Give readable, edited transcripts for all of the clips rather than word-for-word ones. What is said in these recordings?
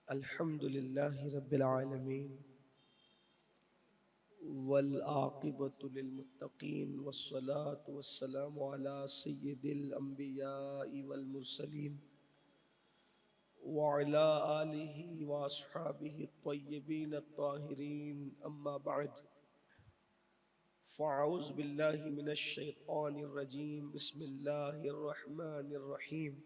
अल्हम्दुलिल्लाहि रब्बिल आलमीन वल आक़िबतु लिल मुत्तक़ीन वस्सलातु वस्सलामु अला सय्यिदिल अंबियाइ वल मुरसलीन व अला आलिहि व अस्हाबिहि त्वय्यिबीन अत्ताहिरीन अम्मा बअद फ़अऊज़ु बिल्लाहि मिनश शैतानिर रजीम बिस्मिल्लाहिर रहमानिर रहीम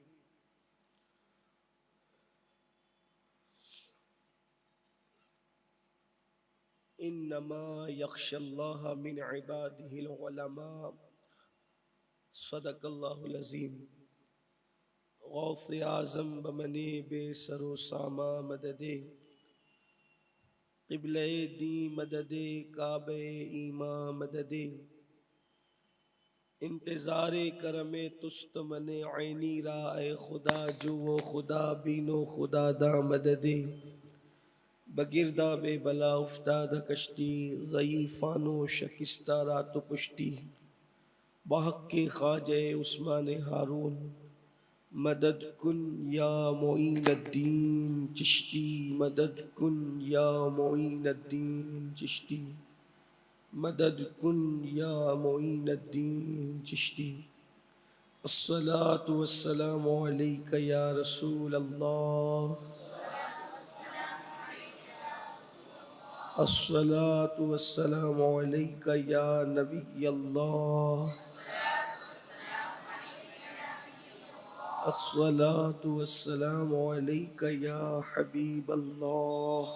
इन्नमा यख्शल्लाह मिन इबादिहिल उलमा सदक़ल्लाहुल अज़ीम। गौसे आज़म बमने बेसरो सामा मददे क़िबले दी मददे काबे ईमा मददे इंतज़ारे करमे तुस्त मने ऐनी राए खुदा जो वो खुदा बीनो खुदा दा मददे बगिरदा बे बला उफ्ताद कश्ती ज़ईफ़ानो शकिस्ता रात पुश्ती बहक के ख्वाजे उस्मान हारून मदद कुन या मोइनुद्दीन चिश्ती मदद कुन या मोइनुद्दीन चिश्ती मदद कुन या मोइनुद्दीन चिश्ती। अस्सलातु वस्सलामु अलैका या रसूल अल्लाह अस्सलातु वस्सलामु अलैका या नबी अल्लाह अस्सलातु वस्सलामु अलैका या हबीब अल्लाह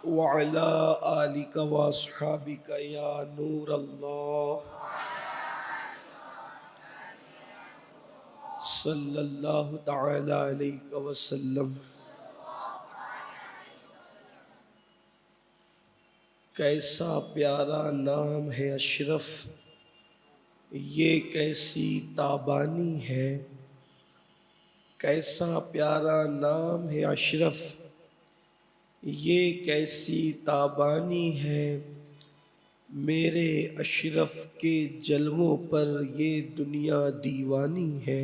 व अला आलिका व अस्हाबिका या नूर अल्लाह सल्लल्लाहु तआला अलैहि वसल्लम। कैसा प्यारा नाम है अशरफ, ये कैसी ताबानी है। कैसा प्यारा नाम है अशरफ, ये कैसी ताबानी है। मेरे अशरफ के जलवों पर ये दुनिया दीवानी है।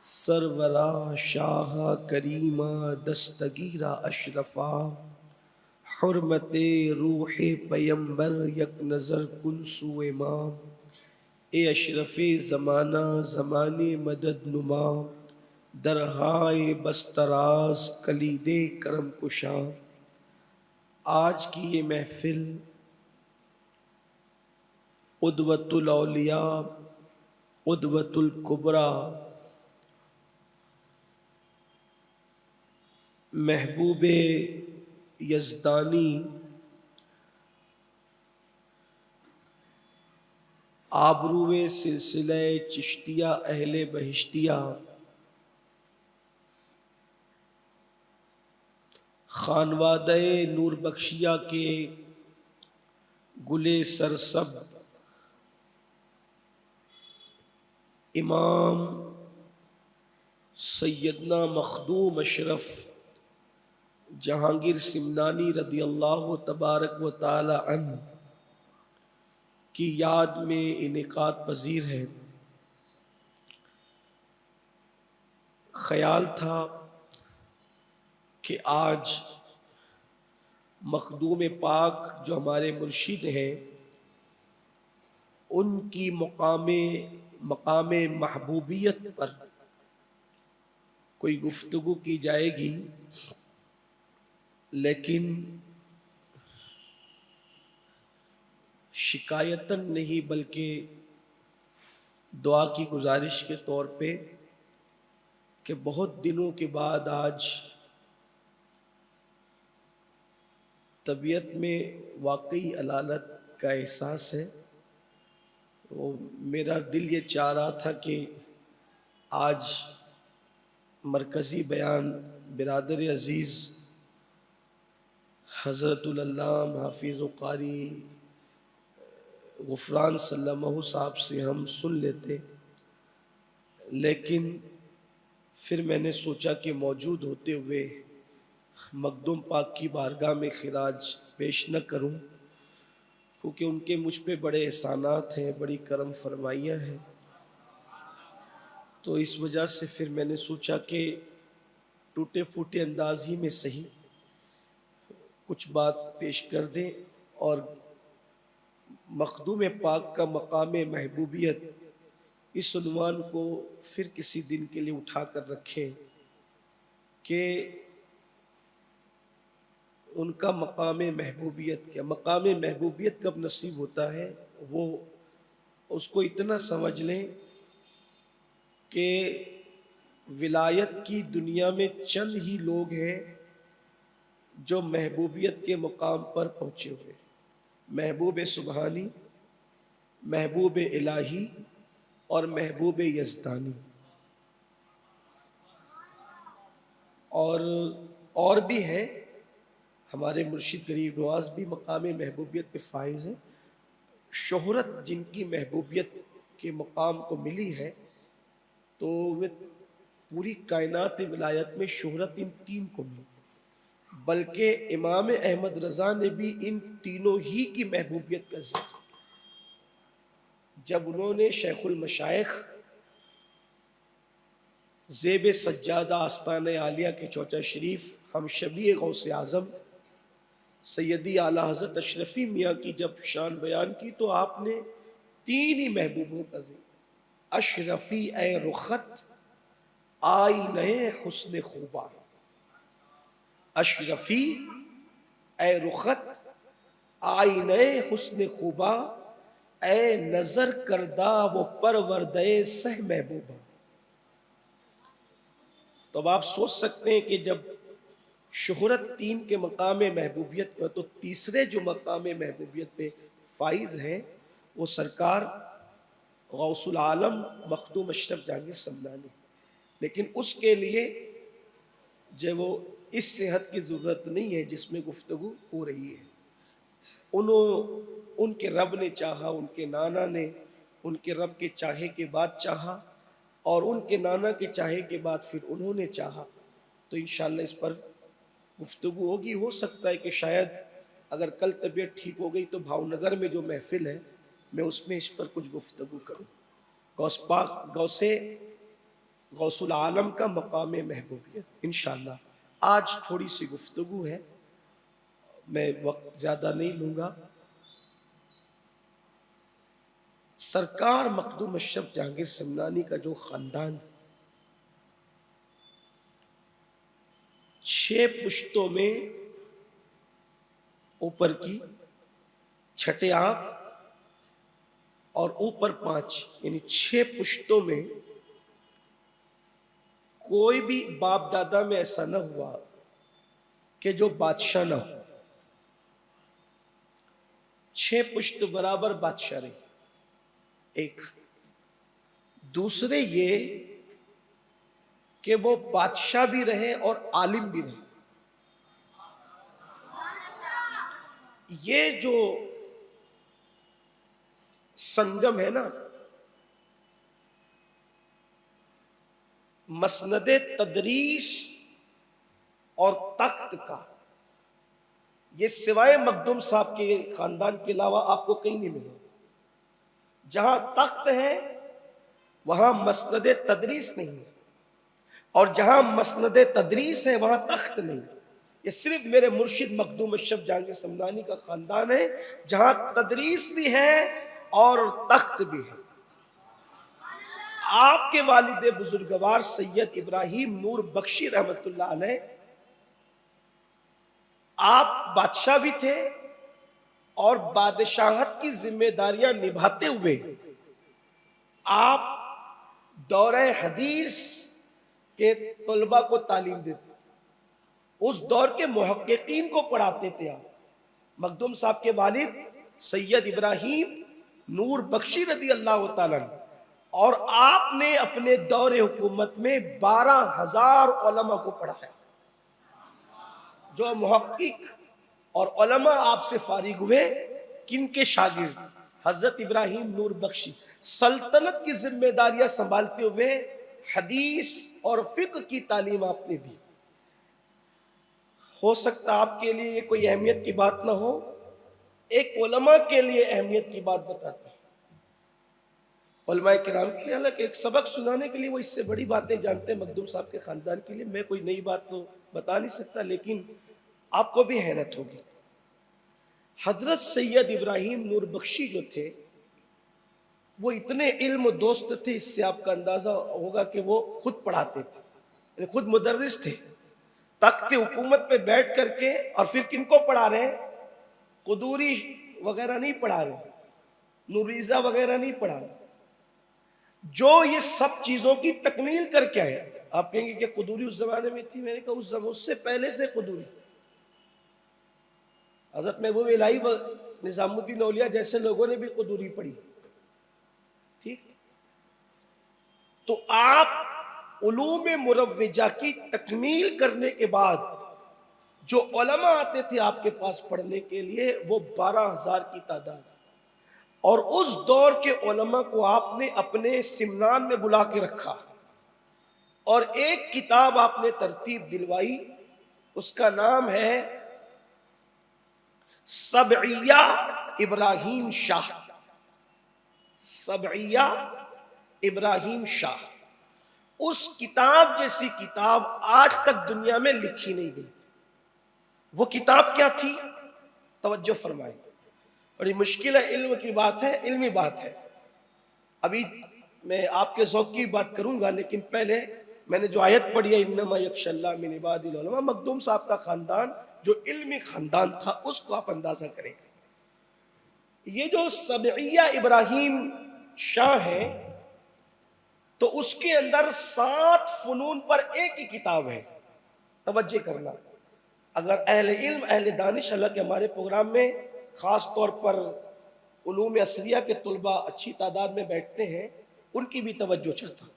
सरवरा शाह करीमा दस्तगीरा अशरफा हुर्मते रूहे पैगंबर यक नज़र कुन सुए माँ। ए अशरफ़े ज़माना ज़माने मदद नुमा दरहाए बस्तराज कलीदे करम कुशा। आज की ये महफिल उद्वतुल औलिया उद्वतुल कुबरा महबूबे यज़दानी आबरूए सिलसिले चिश्तिया अहले बहिश्तिया खानवादे नूर बख्शिया के गुले सरसब इमाम सैयदना मखदूम अशरफ जहांगीर सिमनानी रदी अल्लाह तबारक व ताला अन्हु की याद में इनेकात पजीर है। ख्याल था कि आज मखदूम पाक जो हमारे मुर्शिद हैं उनकी मकामे महबूबियत पर कोई गुफ्तगू की जाएगी, लेकिन शिकायतन नहीं बल्कि दुआ की गुजारिश के तौर पे कि बहुत दिनों के बाद आज तबीयत में वाकई अलालत का एहसास है। वो मेरा दिल ये चाह रहा था कि आज मरकज़ी बयान बिरादर अज़ीज़ हज़रतुल अल्लाम हाफिज़ व क़ारी गुफ़रान सल्लमहु साहब से हम सुन लेते, लेकिन फिर मैंने सोचा कि मौजूद होते हुए मखदूम पाक की बारगाह में खिराज पेश न करूं, क्योंकि उनके मुझ पे बड़े एहसानात हैं, बड़ी करम फरमाइयाँ हैं। तो इस वजह से फिर मैंने सोचा कि टूटे फूटे अंदाज ही में सही कुछ बात पेश कर दें और मखदूम पाक का मकाम महबूबियत इस उन्वान को फिर किसी दिन के लिए उठा कर रखें कि उनका मकाम महबूबियत क्या, मकाम महबूबियत कब नसीब होता है वो उसको इतना समझ लें कि विलायत की दुनिया में चंद ही लोग हैं जो महबूबियत के मुकाम पर पहुँचे हुए, महबूब सुबहानी, महबूब इलाही और महबूब यज़दानी। और भी है, हमारे मुर्शिद गरीब नवाज भी मकाम महबूबियत पे फाइज हैं। शोहरत जिनकी महबूबियत के मुकाम को मिली है तो वे पूरी कायनात विलायत में शोहरत इन तीन को मिली, बल्कि इमाम अहमद रज़ा ने भी इन तीनों ही की महबूबियत का जिक्र जब उन्होंने शेखुल मशाइख ज़ेब सज्जादा आस्तान आलिया के चौचा शरीफ हम शबी गौसे आज़म सैयदी आला हज़रत अशरफी मियाँ की जब शान बयान की तो आपने तीन ही महबूबों का जिक्र, अशरफी ए रुखत आईने हुस्न खूबा, अशरफी ए रुखत आईने हुस्न खूबा, ए नजर करदा वो परवरदे सह महबूबा। तो अब आप सोच सकते हैं कि जब शोहरत तीन के मकाम महबूबियत पर, तो तीसरे जो मकाम महबूबियत पे फाइज हैं वो सरकार गौसुल आलम मखदूम अशरफ जहांगीर समदानी। लेकिन उसके लिए जो वो इस सेहत की ज़रूरत नहीं है जिसमें गुफ्तगू हो रही है। उनके रब ने चाहा, उनके नाना ने उनके रब के चाहे के बाद चाहा और उनके नाना के चाहे के बाद फिर उन्होंने चाहा, तो इंशाअल्लाह इस पर गुफ्तगू होगी। हो सकता है कि शायद अगर कल तबीयत ठीक हो गई तो भावनगर में जो महफिल है मैं उसमें इस पर कुछ गुफ्तगू करूँ। गौस पाक गौसुल आलम का मकाम महबूबियत इंशाअल्लाह आज थोड़ी सी गुफ्तगू है, मैं वक्त ज़्यादा नहीं लूँगा। सरकार मखदूम अशरफ जहांगीर समदानी का जो ख़ानदान 6 पुश्तों में ऊपर की, छठे आप और ऊपर 5 यानी 6 पुश्तों में कोई भी बाप दादा में ऐसा न हुआ कि जो बादशाह न हो। 6 पुश्त बराबर बादशाह रहे। एक दूसरे ये कि वो बादशाह भी रहे और आलिम भी रहे। ये जो संगम है ना, मसनदे तदरीस और तख्त का, ये सिवाय मखदूम साहब के खानदान के अलावा आपको कहीं नहीं मिलेगा। जहां तख्त है वहां मसनदे तदरीस नहीं है और जहां मसनदे तदरीस है वहां तख्त नहीं। ये सिर्फ मेरे मुर्शिद मखदूम अशरफ जहांगीर समदानी का खानदान है जहां तदरीस भी है और तख्त भी है। आपके वालिद बुजुर्गवार सैयद इब्राहिम नूर बख्शी रहमतुल्लाह अलैह, आप बादशाह भी थे और बादशाहत की जिम्मेदारियां निभाते हुए आप दौरे हदीस के तलबा को तालीम देते, उस दौर के मुहक्किकीन को पढ़ाते थे आप। मखदूम साहब के वालिद सैयद इब्राहिम नूर बख्शी रदी अल्लाह तआला, और आपने अपने दौरे हुकूमत में 12,000 उलमा को पढ़ाया। जो मुहक्किक और उलमा आपसे फारिग हुए, किनके शागिर्द? हजरत इब्राहिम नूर बख्शी। सल्तनत की जिम्मेदारियां संभालते हुए हदीस और फिक्र की तालीम आपने दी। हो सकता आपके लिए ये कोई अहमियत की बात ना हो, एक उलमा के लिए अहमियत की बात बताता हूं। उलमाए किराम के लिए, हालांकि एक सबक सुनाने के लिए वो इससे बड़ी बातें जानते हैं मखदूम साहब के खानदान के लिए। मैं कोई नई बात तो बता नहीं सकता, लेकिन आपको भी हैरत होगी। हजरत सैयद इब्राहिम नूर बख्शी जो थे, वो इतने इल्म दोस्त थे, इससे आपका अंदाजा होगा कि वो खुद पढ़ाते थे, खुद मुदर्रिस थे। तख्त हुकूमत पे बैठ करके, और फिर किनको पढ़ा रहे हैं? कुदूरी वगैरह नहीं पढ़ा रहे, नूरीजा वगैरह नहीं पढ़ा रहे, जो ये सब चीजों की तकमील करके आए। आप कहेंगे कि कुदूरी उस जमाने में थी? मैंने कहा उस जमाने, उससे पहले से कुदूरी। हजरत महबूब इलाही व निजामुद्दीन औलिया जैसे लोगों ने भी कुदूरी पढ़ी। ठीक, तो आप उलूम मुरव्विजा की तकमील करने के बाद जो उलमा आते थे आपके पास पढ़ने के लिए, वो 12,000 की तादाद। और उस दौर के उलमा को आपने अपने सिमनान में बुला के रखा, और एक किताब आपने तरतीब दिलवाई, उसका नाम है सबइया इब्राहिम शाह। सबइया इब्राहिम शाह। उस किताब जैसी किताब आज तक दुनिया में लिखी नहीं गई। वो किताब क्या थी? तवज्जो फरमाए, बड़ी मुश्किल है, इल्म की बात है, इल्मी बात है। अभी मैं आपके ज़ौक़ की बात करूंगा, लेकिन पहले मैंने जो आयत पढ़ी है, इन्नमा यख्शल्लाह मिन इबादिल उलमा, मखदूम साहब का खानदान जो इल्मी खानदान था, उसको आप अंदाजा करें। ये जो सबइया इब्राहिम शाह है, तो उसके अंदर 7 फ़नून पर एक ही किताब है। तवज्जो करना, अगर अहले इल्म, अहले दानिश अल्लाह के हमारे प्रोग्राम में ख़ास तौर पर उलूम असरिया के तुलबा अच्छी तादाद में बैठते हैं, उनकी भी तवज्जो चाहता हूँ।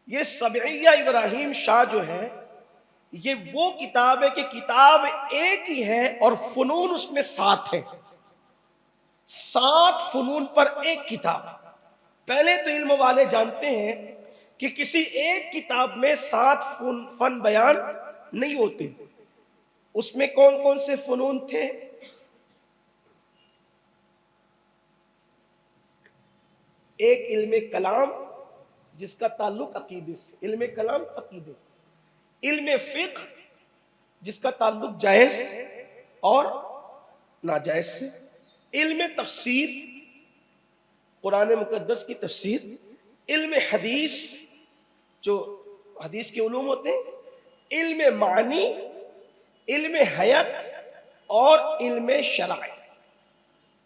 ये सबइया इब्राहिम शाह जो है, ये वो किताब है कि किताब एक ही है और फ़नून उसमें 7 है। 7 फ़नून पर एक किताब। पहले तो इल्म वाले जानते हैं कि किसी एक किताब में 7 फन बयान नहीं होते। उसमें कौन कौन से फ़नून थे? एक इल्म कलाम, जिसका ताल्लुक अकीदे से, इल्म कलाम अकीदे। इल्म फ़िक़्ह, जिसका ताल्लुक जायज़ और नाजायज़ से। इल्म तफसीर, कुरान मुक़द्दस की तफसीर। इल्म हदीस, जो हदीस के उलूम होते हैं। इल्म मानी, इल्म हयात और इल्म शराय।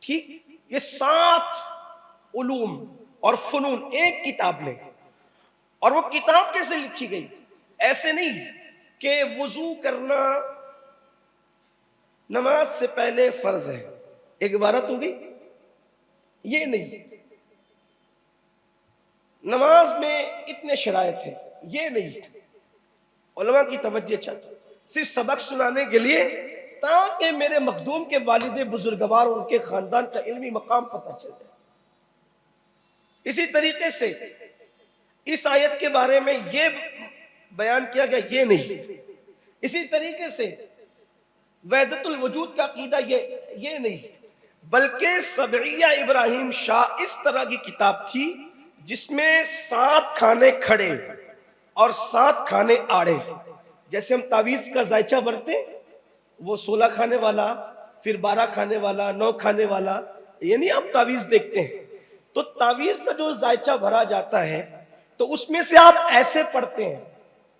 ठीक, ये 7 उलूम और फ़नून एक किताब में। और वो किताब कैसे लिखी गई? ऐसे नहीं कि वुजू करना नमाज से पहले फर्ज है, एक इबारत हो गई, ये नहीं। नमाज में इतने शरायत हैं, ये नहीं। उलमा की तवज्जो चाहता हूं, सिर्फ सबक सुनाने के लिए, ताकि मेरे मखदूम के वालिद बुजुर्गवार, उनके खानदान का इल्मी मकाम पता चल जाए। इसी तरीके से इस आयत के बारे में ये बयान किया गया, ये नहीं। इसी तरीके से वहदतुल वजूद का अकीदा, ये नहीं। बल्कि सबइया इब्राहिम शाह इस तरह की किताब थी जिसमें 7 खाने खड़े और 7 खाने आड़े। जैसे हम तावीज़ का जायचा भरते, वो 16 खाने वाला, फिर 12 खाने वाला, 9 खाने वाला, ये नहीं आप तावीज़ देखते हैं। तो तावीज़ का जो जायचा भरा जाता है, तो उसमें से आप ऐसे पढ़ते हैं।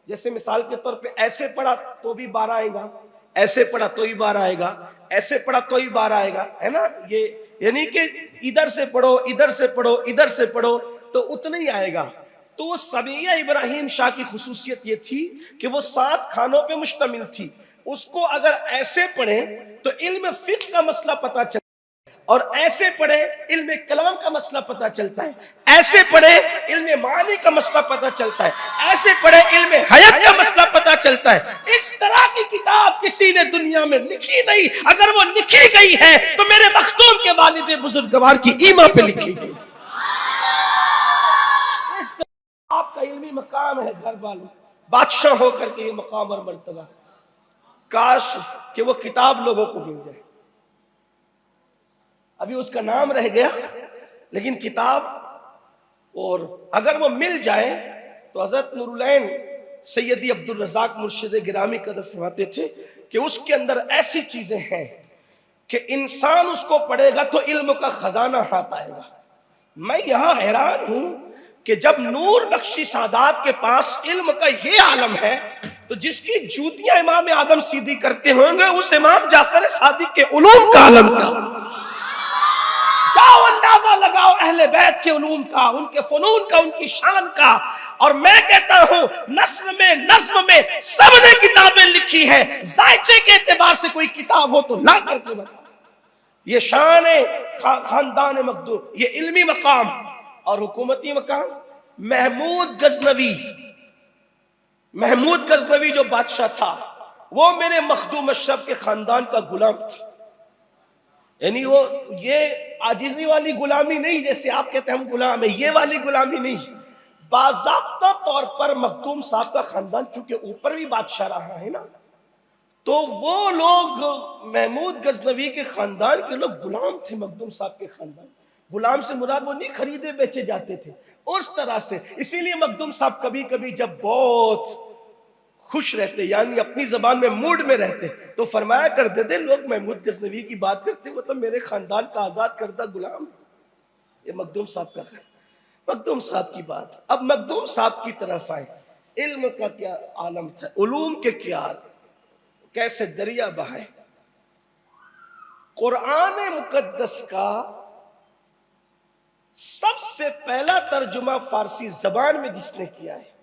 जैसे मिसाल के तौर पे ऐसे पढ़ा तो भी 12 आएगा, ऐसे पढ़ा तो ही 12 आएगा, ऐसे पढ़ा तो ही 12 आएगा, है ना? ये यानी कि इधर से पढ़ो, इधर से पढ़ो, इधर से पढ़ो, तो उतना ही आएगा। तो वो सबइया इब्राहिम शाह की खुसूसियत ये थी कि वो 7 खानों पे मुश्तमिल थी। उसको अगर ऐसे पढ़े तो इल्म फ़िक़्ह का मसला पता चलता है, और ऐसे पढ़े इल्म कलाम का मसला पता चलता है, ऐसे पढ़े इल्म मानी का मसला पता चलता है, ऐसे पढ़े इल्म हयात का मसला पता चलता है। इस तरह की किताब किसी ने दुनिया में लिखी नहीं। अगर वो लिखी गई है तो मेरे मखदूम के वालिद बुजुर्गवार की ईमा पे लिखी गई। आपका इल्मी मकाम है, घर वालों, बादशाह होकर के ये मकाम और मर्तबा, काश कि वो किताब लोगों को मिल जाए। अभी उसका नाम रह गया, लेकिन किताब और अगर वो मिल जाए तो हजरत नूरुलैन सैयदी अब्दुल रज़ाक मुर्शिद गिरामी कदर फरमाते थे कि उसके अंदर ऐसी चीजें हैं कि इंसान उसको पढ़ेगा तो इल्म का खजाना हाथ आएगा। मैं यहां हैरान हूं कि जब नूर बख्शी सादात के पास इल्म का ये आलम है तो जिसकी जूतियां इमाम आदम सीधी करते होंगे उस इमाम जाफर सादिक के उलूम का आलम क्या। जाओ अंदाजा लगाओ अहले बैत के उलूम का, उनके फनून का, उनकी शान का। और मैं कहता हूं नस्ल में नज्म में सबने किताबें लिखी है, जायचे के एतबार से कोई किताब हो तो ला करके बता। ये शान है खानदान मखदूम, ये इल्मी मकाम और हुकूमती मकाम। महमूद गजनवी जो बादशाह था वो मेरे मखदूम अशरफ के खानदान का गुलाम था। यानी वो ये आजिजी वाली गुलामी नहीं जैसे आप कहते हैं हम गुलाम है, ये वाली गुलामी नहीं। बाज़ाब्ता तौर पर मखदूम साहब का खानदान चूंकि ऊपर भी बादशाह रहा है ना, तो वो लोग महमूद गजनवी के खानदान के लोग गुलाम थे। मखदूम साहब के खानदान, गुलाम से मुराद वो नहीं खरीदे बेचे जाते थे उस तरह से। इसीलिए मखदूम साहब कभी कभी जब बहुत खुश रहते यानी अपनी जबान में मूड में रहते तो फरमाया करते थे लोग महमूद गजनवी की बात करते वो तो मेरे खानदान का आजाद करदा गुलाम है। ये मखदूम साहब का है, मखदूम साहब की बात। अब मखदूम साहब की तरफ आए, इल्म का क्या आलम था, उलूम के क्या कैसे दरिया बहाए। कुरान मुकद्दस का सबसे पहला तर्जुमा फारसी जबान में जिसने किया है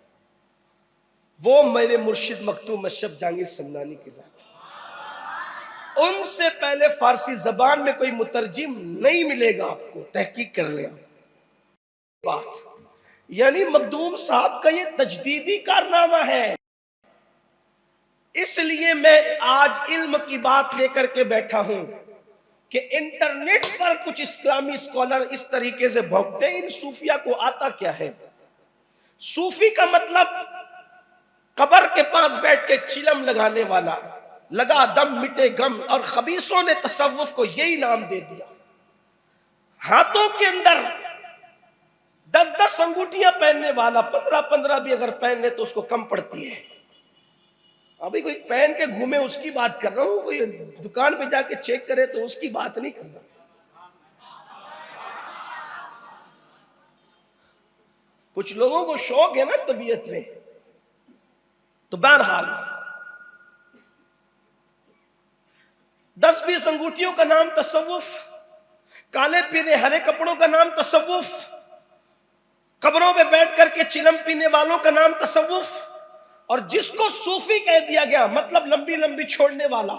वो मेरे मुर्शिद मखदूम अशरफ जहांगीर समनानी के साथ। उनसे पहले फारसी जबान में कोई मुतरजिम नहीं मिलेगा आपको, तहकीक कर ले बात। यानी मखदूम साहब का ये तजदीदी कारनामा है। इसलिए मैं आज इल्म की बात लेकर के बैठा हूं कि इंटरनेट पर कुछ इस्लामी स्कॉलर इस तरीके से भौंकते हैं इन सूफिया को आता क्या है। सूफी का मतलब कब्र के पास बैठ के चिलम लगाने वाला, लगा दम मिटे गम। और खबीसों ने तसव्वुफ को यही नाम दे दिया। हाथों के अंदर 10-10 अंगूठियां पहनने वाला 15-15 भी अगर पहन ले तो उसको कम पड़ती है। अभी कोई पहन के घूमे उसकी बात कर रहा हूं, कोई दुकान पे जाके चेक करे तो उसकी बात नहीं कर रहा। कुछ लोगों को शौक है ना तबीयत में, तो बहरहाल 10-20 अंगूठियों का नाम तसव्वुफ, काले पीले हरे कपड़ों का नाम तसव्वुफ, कब्रों पे बैठ करके चिलम पीने वालों का नाम तसव्वुफ। और जिसको सूफी कह दिया गया मतलब लंबी लंबी छोड़ने वाला,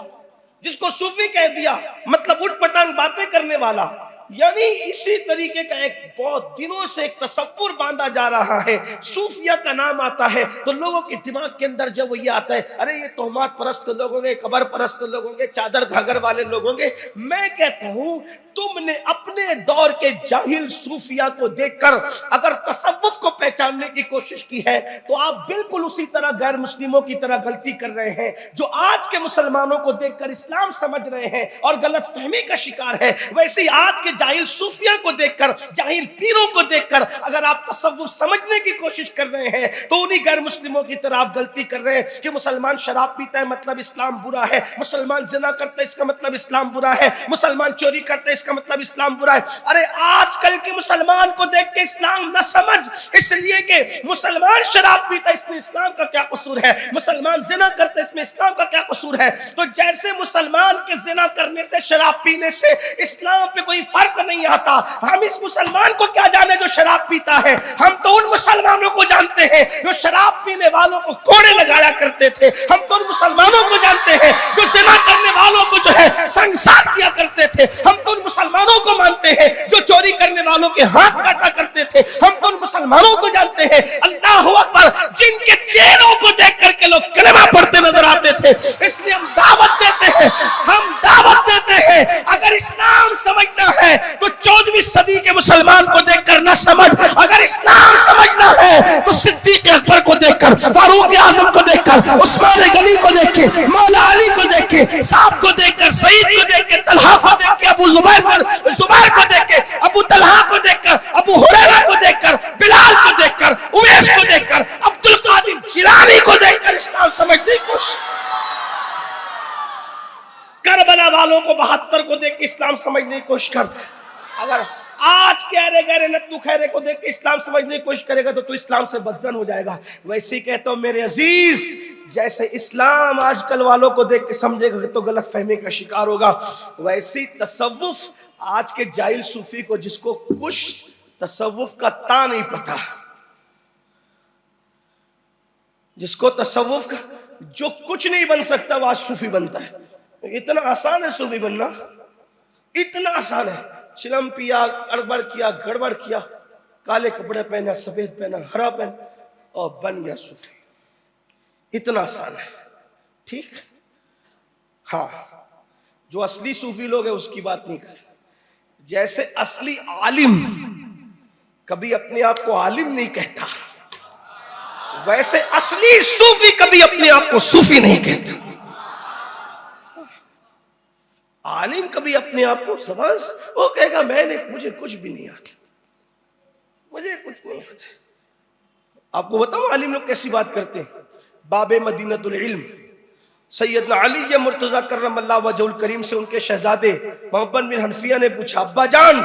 जिसको सूफी कह दिया मतलब उठ पटांग बातें करने वाला। यानी इसी तरीके का एक बहुत दिनों से एक तसव्वुर बांधा जा रहा है। सूफिया का नाम आता है तो लोगों के दिमाग के अंदर जब वो ये आता है, अरे ये तोहमात परस्त लोग होंगे, कब्र परस्त लोग होंगे, चादर घाघर वाले लोग होंगे। मैं कहता हूं तुमने अपने दौर के जाहिल सूफिया को देखकर अगर तसव्वुफ को पहचानने की कोशिश की है तो आप बिल्कुल उसी तरह गैर मुस्लिमों की तरह गलती कर रहे हैं जो आज के मुसलमानों को देखकर इस्लाम समझ रहे हैं और गलत फहमी का शिकार है। वैसे ही आज के जाहिल सूफिया को देखकर, जाहिल पीरों को देखकर अगर आप तसव्वुफ समझने की कोशिश कर रहे हैं तो उन्हीं गैर मुस्लिमों की तरह आप गलती कर रहे हैं कि मुसलमान शराब पीता है मतलब इस्लाम बुरा है, मुसलमान जिना करता है इसका मतलब इस्लाम बुरा है, मुसलमान चोरी करता है इसका मतलब इस्लाम बुरा है। अरे आजकल के मुसलमान को देख के इस्लाम न समझ, इसलिए कि मुसलमान शराब पीता है इसमें इस्लाम का क्या कसूर है, मुसलमान जिना करता है इसमें इस्लाम का क्या कसूर है। तो जैसे मुसलमान के जिना करने से, शराब पीने से इस्लाम पे कोई फर्क नहीं आता, हम इस मुसलमान को क्या जाने जो शराब पीता है। हम तो उन मुसलमानों को जानते हैं जो शराब पीने वालों को कोड़े लगाया करते थे। हम तो उन मुसलमानों को जानते हैं जो जिना करने वालों को जो है संसार किया करते थे। हम तो उन मुसलमानों को मानते हैं जो चोरी करने वालों के हाथ काटा करते थे। हम तो उन मुसलमानों को जानते हैं अल्लाह अकबर जिनके चेहरों को देख करके लोग कलमा पढ़ते नजर आते थे। इसलिए हम दावत देते हैं, हम दावत देते हैं अगर इस्लाम समझना है तो 14वीं सदी के मुसलमान को देखकर ना समझ, अगर इस्लाम समझना है तो सिद्दीक अकबर को देखकर, फारूक आजम को देखकर, उस्मान गनी को देख के, मौला अली को देख के, साहब को देखकर, सईद को देख के, तलहा को देख के, अबू जुबैर को देख के, अबू तलहा को देखकर, अबू हुरैरा को देखकर, बिलाल इस्लाम समझने की कोशिश कर। अगर आज के अरे गहरे नत्तू खैरे को देख के इस्लाम समझने की कोशिश करेगा तो तू इस्लाम से बदजन हो जाएगा। वैसे ही कहता हूं मेरे अजीज, जैसे इस्लाम आजकल वालों को देख के समझेगा तो गलत फहमी का शिकार होगा, वैसे ही तसव्वुफ आज के जाहिल सूफी को, जिसको कुछ तसव्वुफ का ता नहीं पता, जिसको तसव्वुफ का जो कुछ नहीं बन सकता वो आज सूफी बनता है। इतना आसान है सूफी बनना, इतना आसान है। चिलम पिया, अड़बड़ किया, गड़बड़ किया, काले कपड़े पहना, सफेद पहना, हरा पहना और बन गया सूफी। इतना आसान है, ठीक। हाँ, जो असली सूफी लोग हैं उसकी बात नहीं कर। जैसे असली आलिम कभी अपने आप को आलिम नहीं कहता, वैसे असली सूफी कभी अपने आप को सूफी नहीं कहता। आलिम कभी अपने आप को जबान से वो कहेगा मुझे कुछ भी नहीं आता, मुझे कुछ नहीं आता। आपको बताऊं आलिम लोग कैसी बात करते हैं। बाबे मदीनतुल इल्म सैयदना अली मुर्तजा कर्रमल्लाहु वजहुल करीम से उनके शहजादे मोहम्मद बिन हनफिया ने पूछा, अब्बा जान,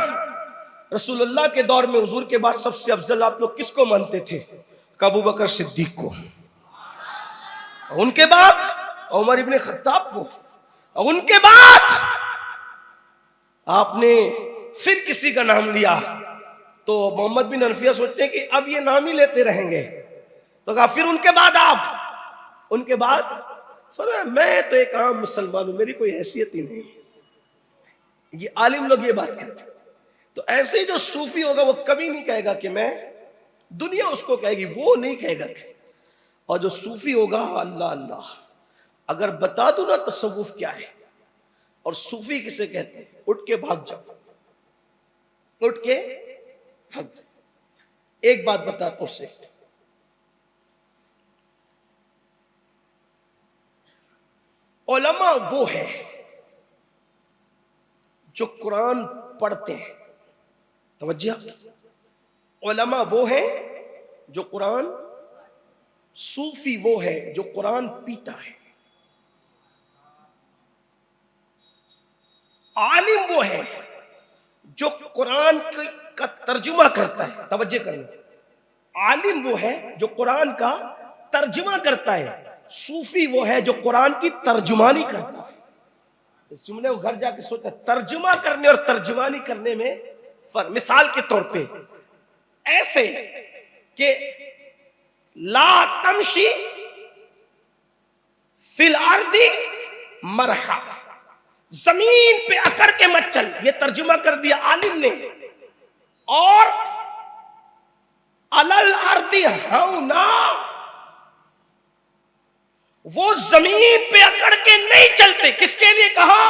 रसूलुल्लाह के दौर में हुजूर के बाद सबसे अफजल आप लोग किसको मानते थे? अबू बकर सिद्दीक को। उनके बाद उमर इब्ने खत्ताब को। उनके बाद आपने फिर किसी का नाम लिया तो मोहम्मद बिन हनफिया सोचते हैं कि अब ये नाम ही लेते रहेंगे, तो कहा फिर उनके बाद आप। उनके बाद मैं तो एक आम मुसलमान हूं, मेरी कोई हैसियत ही नहीं। ये आलिम लोग ये बात करते। तो ऐसे ही जो सूफी होगा वो कभी नहीं कहेगा कि मैं, दुनिया उसको कहेगी, वो नहीं कहेगा। और जो सूफी होगा, अल्लाह अल्लाह, अगर बता दूं ना तसव्वुफ क्या है और सूफी किसे कहते हैं, उठ के भाग जाओ, उठ के भाग जाओ। एक बात बताता हूं सिर्फ, उलमा वो है जो कुरान पढ़ते हैं। तवज्जो, उलमा वो है जो कुरान, सूफी वो है जो कुरान पीता है, आलिम वो है जो कुरान का तर्जुमा करता है। तवज्जो करना, आलिम वो है जो कुरान का तर्जुमा करता है, सूफी वो है जो कुरान की तर्जुमानी करता है। सुनने को घर जाके सोचा, तर्जुमा करने और तर्जुमानी करने में फर्क। मिसाल के तौर पे ऐसे कि ला तमशी फिल अर्दी मरहा, जमीन पे अकड़ के मत चल, ये तर्जुमा कर दिया आलिम ने। और अलल अर्दी हौना, वो जमीन पे अकड़ के नहीं चलते। किसके लिए कहा?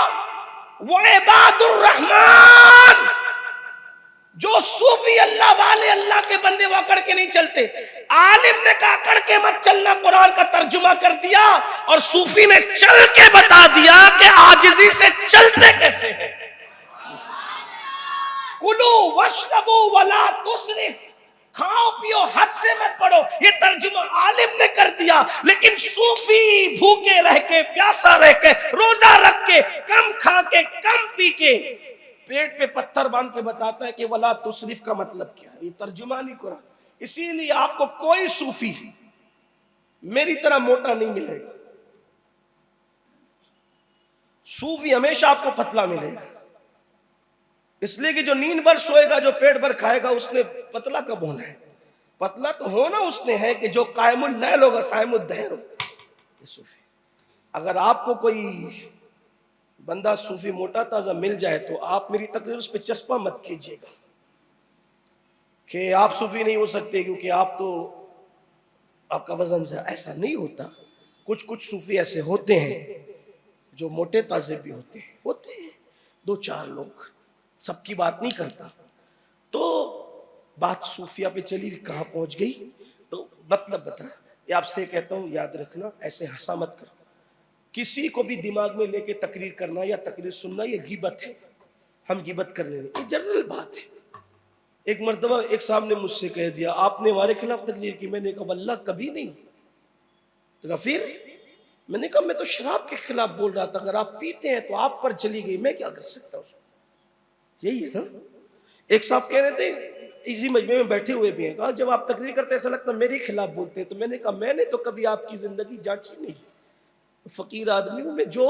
वो इबादुर रहमान, जो सूफी अल्लाह वाले, अल्लाह के बंदे, वो अकड़ के नहीं चलते। आलिम ने कहा अकड़ के मत चलना, कुरान का तर्जुमा कर दिया, और सूफी ने चल के बता दिया कि आजिजी से चलते कैसे हैं। कुलू वशरबू वला तुसरिफ, खाओ पियो हद से मत पढ़ो, ये तर्जुमा आलिम ने कर दिया। लेकिन सूफी भूखे रह के, प्यासा रह के, रोजा रख के, कम खा के, कम पी के, पेट पे पत्थर बांध के बताता है कि वला तुसरिफ का मतलब क्या है। ये तर्जुमा नहीं कुरान। इसीलिए आपको कोई सूफी मेरी तरह मोटा नहीं मिलेगा। सूफी हमेशा आपको पतला मिलेगा, इसलिए कि जो नींद भर सोएगा, जो पेट भर खाएगा, उसने पतला कब होना है? पतला तो होना उसने है कि जो कायमुल लैल होगा, सायमुल दहर होगा। सूफी, अगर आपको कोई बंदा सूफी मोटा ताजा मिल जाए तो आप मेरी तकरीर उस पर चस्पा मत कीजिएगा कि आप सूफी नहीं हो सकते क्योंकि आप तो, आपका वजन से। ऐसा नहीं होता। कुछ कुछ सूफी ऐसे होते हैं जो मोटे ताजे भी होते हैं, दो चार लोग, सबकी बात नहीं करता। तो बात सूफिया पे चली, कहां पहुंच गई? तो मतलब बता, ये आपसे कहता हूं, याद रखना, ऐसे हंसा मत करो। किसी को भी दिमाग में लेके तकरीर करना या तकरीर सुनना, ये गिबत है। हम गिबत कर रहे हैं, ये जनरल बात है। एक मर्तबा एक साहब ने मुझसे कह दिया, आपने हमारे खिलाफ तकरीर की। मैंने कहा वल्लाह कभी नहीं। तो कहा फिर? मैंने कहा मैं तो शराब के खिलाफ बोल रहा था, अगर आप पीते हैं तो आप पर चली गई, मैं क्या कर सकता हूँ। यही है ना। एक साहब कह रहे थे, इसी मजमे में बैठे हुए भी हैं, कहा जब आप तकरीर करते ऐसा लगता मेरे खिलाफ बोलते हैं। तो मैंने कहा मैंने तो कभी आपकी जिंदगी जांची नहीं, फकीर आदमी हूं मैं, जो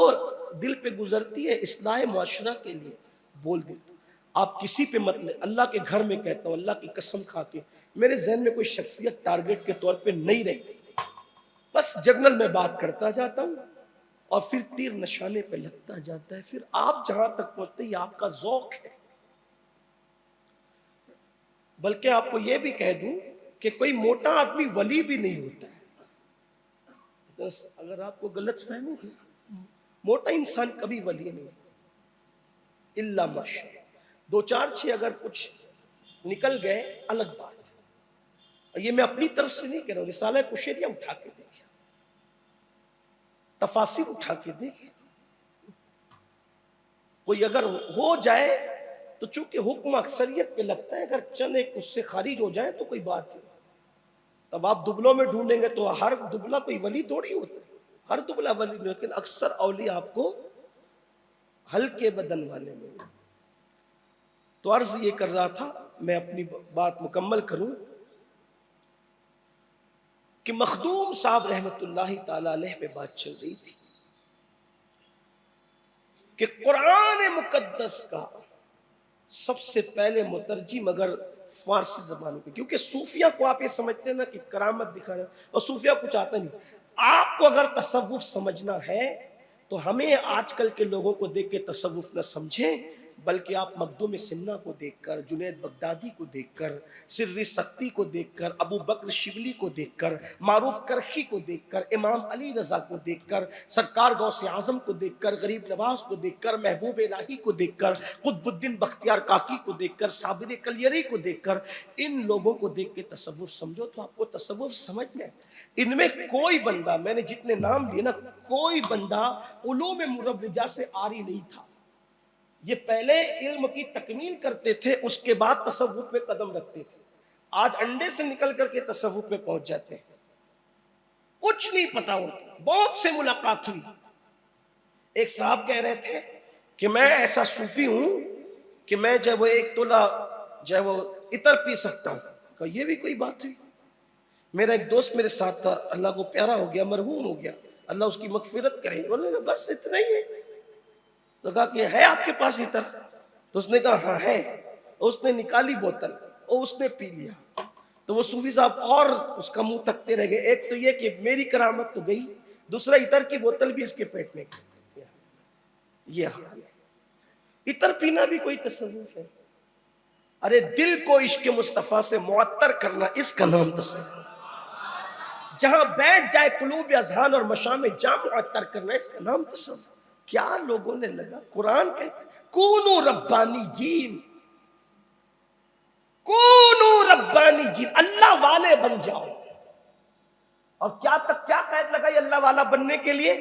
दिल पे गुजरती है इस्लाह मुआशरा के लिए बोल देता। आप किसी पे मत ले, अल्लाह के घर में कहता हूँ, अल्लाह की कसम खा के, मेरे जहन में कोई शख्सियत टारगेट के तौर पे नहीं रहती। बस जनरल में बात करता जाता हूँ और फिर तीर निशाने पे लगता जाता है। फिर आप जहां तक पहुंचते ही आपका ज़ौक है। बल्कि आपको यह भी कह दूं कि कोई मोटा आदमी वली भी नहीं होता है। तो अगर आपको गलत फहमी है, मोटा इंसान कभी वली नहीं, इल्ला माशा, 2 4 6 अगर कुछ निकल गए अलग बात है। ये मैं अपनी तरफ से नहीं कह रहा हूं, रिसाला कुशैरिया उठा के देखिए, तफासिर उठा के देखिए। कोई अगर हो जाए तो चूंकि हुक्म अक्सरियत पे लगता है, अगर चंद एक उससे खारिज हो जाए तो कोई बात नहीं। तब आप दुबलों में ढूंढेंगे तो हर दुबला कोई वली थोड़ी होता है, हर दुबला वली नहीं, लेकिन अक्सर औली आपको हल्के बदन वाले में। तो अर्ज ये कर रहा था, मैं अपनी बात मुकम्मल करूं कि मखदूम साहब रहमतुल्लाहि ताला अलैह पे बात चल रही थी कि कुरान मुकद्दस का सबसे पहले मुतरजिम अगर फारसी जबान पे, क्योंकि सूफिया को आप ये समझते हैं ना कि करामत दिखा रहे, और सूफिया कुछ आता नहीं। आपको अगर तसव्वुफ समझना है तो हमें आजकल के लोगों को देख के तसव्वुफ न समझें, बल्कि आप मखदूम सिन्ना को देखकर, जुनैद बगदादी को देखकर, सिर्री सख्ती को देखकर, अबू बकर शिबली को देखकर, मारूफ करखी को देखकर, इमाम अली रजा को देखकर, सरकार गौसे आजम को देखकर, गरीब नवाज को देखकर, महबूब इलाही को देखकर, कुतुबुद्दीन बख्तियार काकी को देखकर, साबिर कलियरी को देखकर, इन लोगों को देख के तसव्वुफ समझो तो आपको तसव्वुफ समझ में। इनमें कोई बंदा, मैंने जितने नाम लिए ना, कोई बंदा उलूम मुरव्विजा से आरी नहीं था। ये पहले इल्म की तकमील करते थे, उसके बाद तसव्वुफ पे कदम रखते थे। आज अंडे से निकल करके तसव्वुफ पे पहुंच जाते हैं, कुछ नहीं पता होता। बहुत से मुलाकात हुई, एक साहब कह रहे थे कि मैं ऐसा सूफी हूं कि मैं जब वो 1 तोला जब वो इतर पी सकता हूं। ये भी कोई बात हुई। मेरा एक दोस्त मेरे साथ था, अल्लाह को प्यारा हो गया, मरहूम हो गया, अल्लाह उसकी मगफिरत करे। बोले बस इतना ही है। तो कहा कि है आपके पास इतर? तो उसने कहा हाँ है। उसने निकाली बोतल और उसने पी लिया। तो वो सूफी साहब और उसका मुंह तकते रह गए। एक तो ये कि मेरी करामत तो गई, दूसरा इतर की बोतल भी इसके पेट में गई। ये हाल है। इतर पीना भी कोई तसव्वुफ है? अरे दिल को इश्क मुस्तफा से मुअत्तर करना, इसका नाम तसव्वुफ। जहां बैठ जाए कुलूब अज़हान और मशाम जा मुअत्तर करना, इसका नाम तसव्वुफ। क्या लोगों ने लगा, कुरान कहते कूनू रब्बानी जीन, कूनू रब्बानी जीन, अल्लाह वाले बन जाओ। और क्या कैद लगाई अल्लाह वाला बनने के लिए?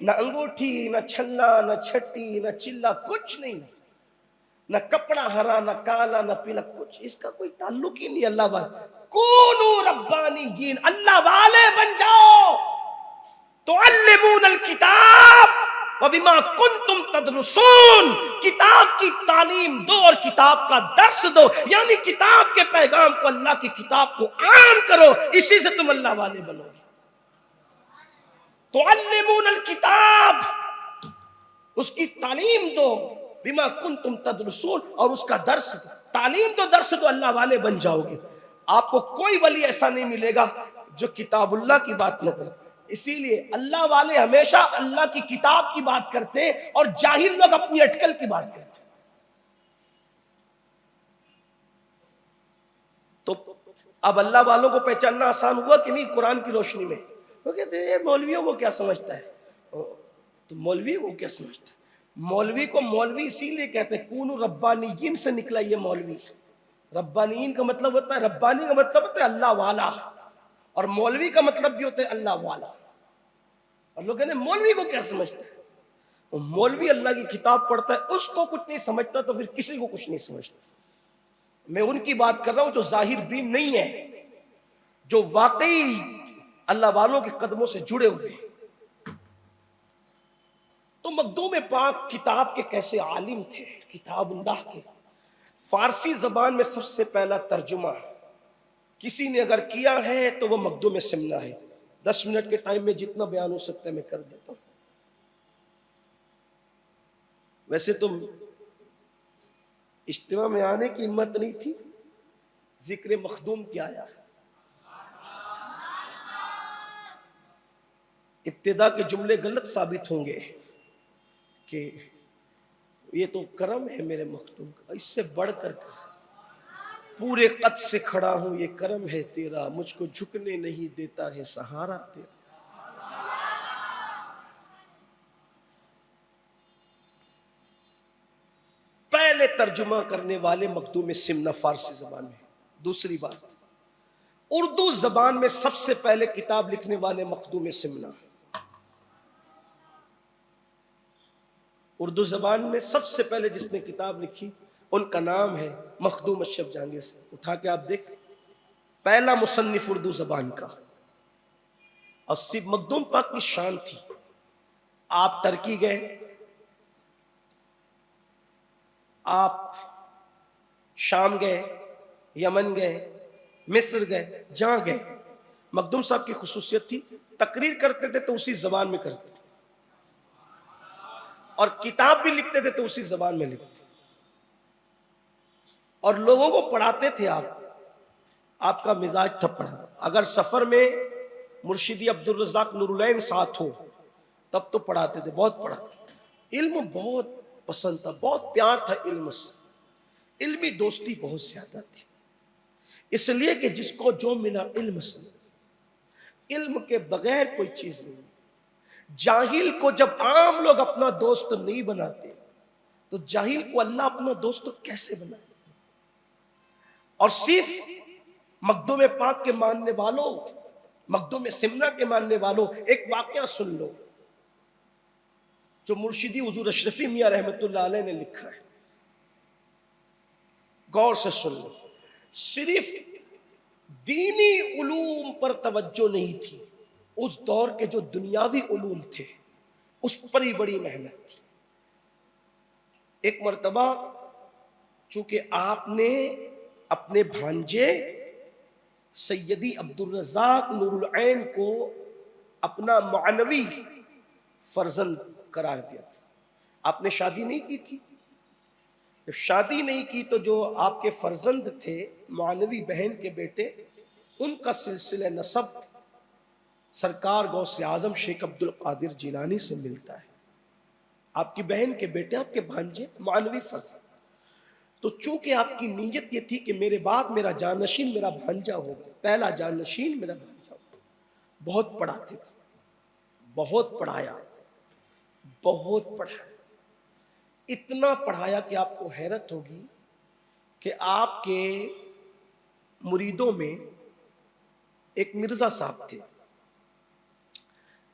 न अंगूठी, न छल्ला, न छट्टी, न चिल्ला, कुछ नहीं, न कपड़ा हरा, न काला, न पीला, कुछ इसका कोई ताल्लुक ही नहीं अल्लाह वाला। कूनू रब्बानी जीन, अल्लाह वाले बन जाओ। तो अल्लिमूनल किताब वबिमा कुंतुम तदरुसून, किताब की तालीम दो और किताब का दर्स दो, यानी किताब के पैगाम को, अल्लाह की किताब को आम करो, इसी से तुम अल्लाह वाले बनोगे। तो अल्लिमूनल किताब, उसकी तालीम दो, बिमा कुंतुम तदरुसून, और उसका दर्स दो, तालीम दो, दर्स दो, अल्लाह वाले बन जाओगे। आपको कोई वली ऐसा नहीं मिलेगा जो किताबुल्लाह की बात न करे। इसीलिए अल्लाह वाले हमेशा अल्लाह की किताब की बात करते हैं और जाहिल लोग अपनी अटकल की बात करते हैं। तो अब अल्लाह वालों को पहचानना आसान हुआ कि नहीं कुरान की रोशनी में? वो कहते हैं मौलवियों को क्या समझता है? तो मौलवी वो क्या समझता है? मौलवी को मौलवी इसीलिए कहते हैं, कूनू रब्बानीयीन से निकला ये मौलवी। रब्बानीयीन का मतलब होता है, रब्बानी का मतलब होता है अल्लाह वाला, और मौलवी का मतलब भी होता है अल्लाह वाला। और लोग कहते हैं मौलवी को क्या समझता है? मौलवी अल्लाह की किताब पढ़ता है, उसको कुछ नहीं समझता तो फिर किसी को कुछ नहीं समझता। मैं उनकी बात कर रहा हूं जो जाहिर बीन नहीं है, जो वाकई अल्लाह वालों के कदमों से जुड़े हुए हैं। तो मखदूम पाक किताब के कैसे आलिम थे, किताबुल्लाह के, फारसी जबान में सबसे पहला तर्जुमा किसी ने अगर किया है तो वो मखदूम सिमना है। 10 मिनट के टाइम में जितना बयान हो सकता है मैं कर देता हूं। वैसे तो इज्तिमा में आने की हिम्मत नहीं थी, जिक्र मखदूम क्या आया है। इब्तिदा के जुमले गलत साबित होंगे कि ये तो करम है मेरे मखदूम का, इससे बढ़कर पूरे कद से खड़ा हूं, ये करम है तेरा, मुझको झुकने नहीं देता है सहारा तेरा। पहले तर्जुमा करने वाले मखदूम सिमना फारसी जबान में। दूसरी बात, उर्दू जबान में सबसे पहले किताब लिखने वाले मखदूम सिमना। उर्दू जबान में सबसे पहले जिसने किताब लिखी उनका नाम है मखदूम अशरफ जहांगीर से। उठा के आप देख, पहला मुसन्निफ उर्दू जबान का। और सिर्फ मखदूम पाक की शान थी। आप टर्की गए, आप शाम गए, यमन गए, मिस्र गए, जहां गए, मखदूम साहब की खुसूसियत थी तकरीर करते थे तो उसी जबान में करते, और किताब भी लिखते थे तो उसी जबान में लिखते, और लोगों को पढ़ाते थे। आपका मिजाज था पढ़ा। अगर सफर में मुर्शिदी अब्दुल रज़्ज़ाक नूरुलैन साथ हो तब तो पढ़ाते थे, बहुत पढ़ाते। इल्म बहुत पसंद था, बहुत प्यार था इल्म से, इल्मी दोस्ती बहुत ज्यादा थी। इसलिए कि जिसको जो मिला इल्म से, इल्म के बगैर कोई चीज नहीं। जाहिल को जब आम लोग अपना दोस्त नहीं बनाते तो जाहिल को अल्लाह अपना दोस्त तो कैसे बनाए। और सिर्फ मखदूम पाक के मानने वालों, मखदूम सिमना के मानने वालों, एक वाकया सुन लो जो मुर्शिदी हुजूर अशरफी मियां रहमतुल्लाह अलैह ने लिखा है, गौर से सुन लो। सिर्फ दीनी उलूम पर तवज्जो नहीं थी, उस दौर के जो दुनियावी उलूम थे उस पर ही बड़ी मेहनत थी। एक मर्तबा चूंकि आपने अपने भांजे सैयदी अब्दुल रज़्ज़ाक नूरुल ऐन को अपना मानवी फर्जंद करार दिया, आपने शादी नहीं की थी। जब शादी नहीं की तो जो आपके फर्जंद थे, मानवी बहन के बेटे, उनका सिलसिला नसब सरकार गौसे आजम शेख अब्दुल कादिर जिलानी से मिलता है। आपकी बहन के बेटे, आपके भांजे, मानवी फर्जंद। तो चूंकि आपकी नीयत ये थी कि मेरे बाद मेरा जानशीन मेरा भांजा होगा, पहला जानशीन मेरा भांजा होगा। बहुत पढ़ाते थे, बहुत पढ़ाया, बहुत पढ़ाया, इतना पढ़ाया कि आपको हैरत होगी कि आपके मुरीदों में एक मिर्जा साहब थे।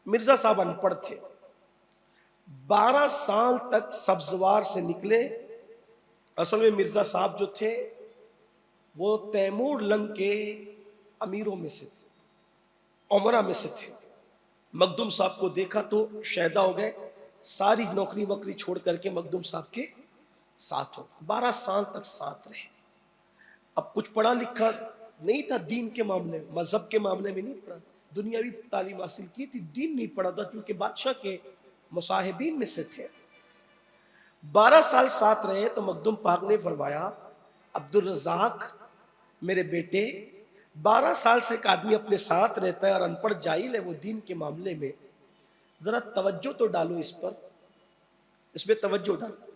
मिर्जा साहब अनपढ़ थे, 12 साल तक सब्जवार से निकले। असल में मिर्जा साहब जो थे वो तैमूर लंग के अमीरों में से थे, उमरा में से थे। मखदूम साहब को देखा तो शैदा हो गए, सारी नौकरी वोकरी छोड़ करके मखदूम साहब के साथ हो। 12 साल तक साथ रहे। अब कुछ पढ़ा लिखा नहीं था दीन के मामले में, मजहब के मामले में नहीं पढ़ा, दुनियावी तालीम हासिल की थी, दीन नहीं पढ़ा था क्योंकि बादशाह के मुसाहिबीन में से थे। 12 साल साथ रहे तो मखदूम पाक ने फरमाया, अब्दुल रज़्ज़ाक मेरे बेटे, 12 साल से एक आदमी अपने साथ रहता है और अनपढ़ जाहिल है वो दीन के मामले में, जरा तवज्जो तो डालो इस पर, इसमें तवज्जो डालो।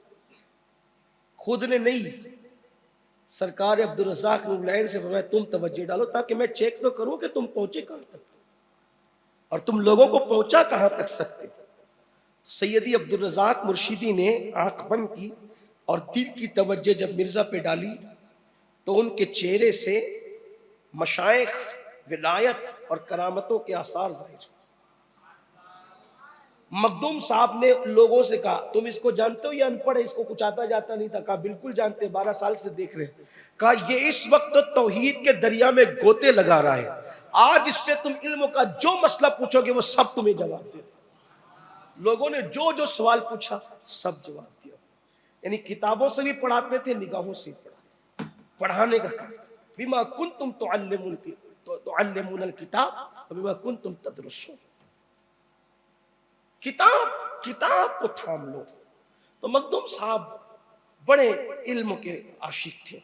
खुद ने नहीं, सरकार अब्दुल रज़्ज़ाक नूरुल से फरमाया तुम तवज्जो डालो ताकि मैं चेक तो करूं कि तुम पहुंचे कहां तक और तुम लोगों को पहुंचा कहां तक सकते। सैयदी अब्दुल रज़्ज़ाक मुर्शिदी ने आंख बंद की और दिल की तवज्जो जब मिर्जा पे डाली तो उनके चेहरे से मशाइख, विलायत और करामतों के आसार जाहिर। मखदूम साहब ने लोगों से कहा तुम इसको जानते हो, ये अनपढ़ है, इसको कुछ आता जाता नहीं था। कहा बिल्कुल जानते, 12 साल से देख रहे हैं। कहा ये इस वक्त तो तौहीद के दरिया में गोते लगा रहा है, आज इससे तुम इल्म का जो मसला पूछोगे वो सब तुम्हें जवाब दे। लोगों ने जो जो सवाल पूछा सब जवाब दिया। यानी किताबों से भी पढ़ाते थे, निगाहों से पढ़ाते। पढ़ाने का काम। बिमा कुंतुम तुअल्लिमूनल किताब व बिमा कुंतुम तदरुसून। किताब को थाम लो। तो मखदूम साहब बड़े इल्म के आशिक थे।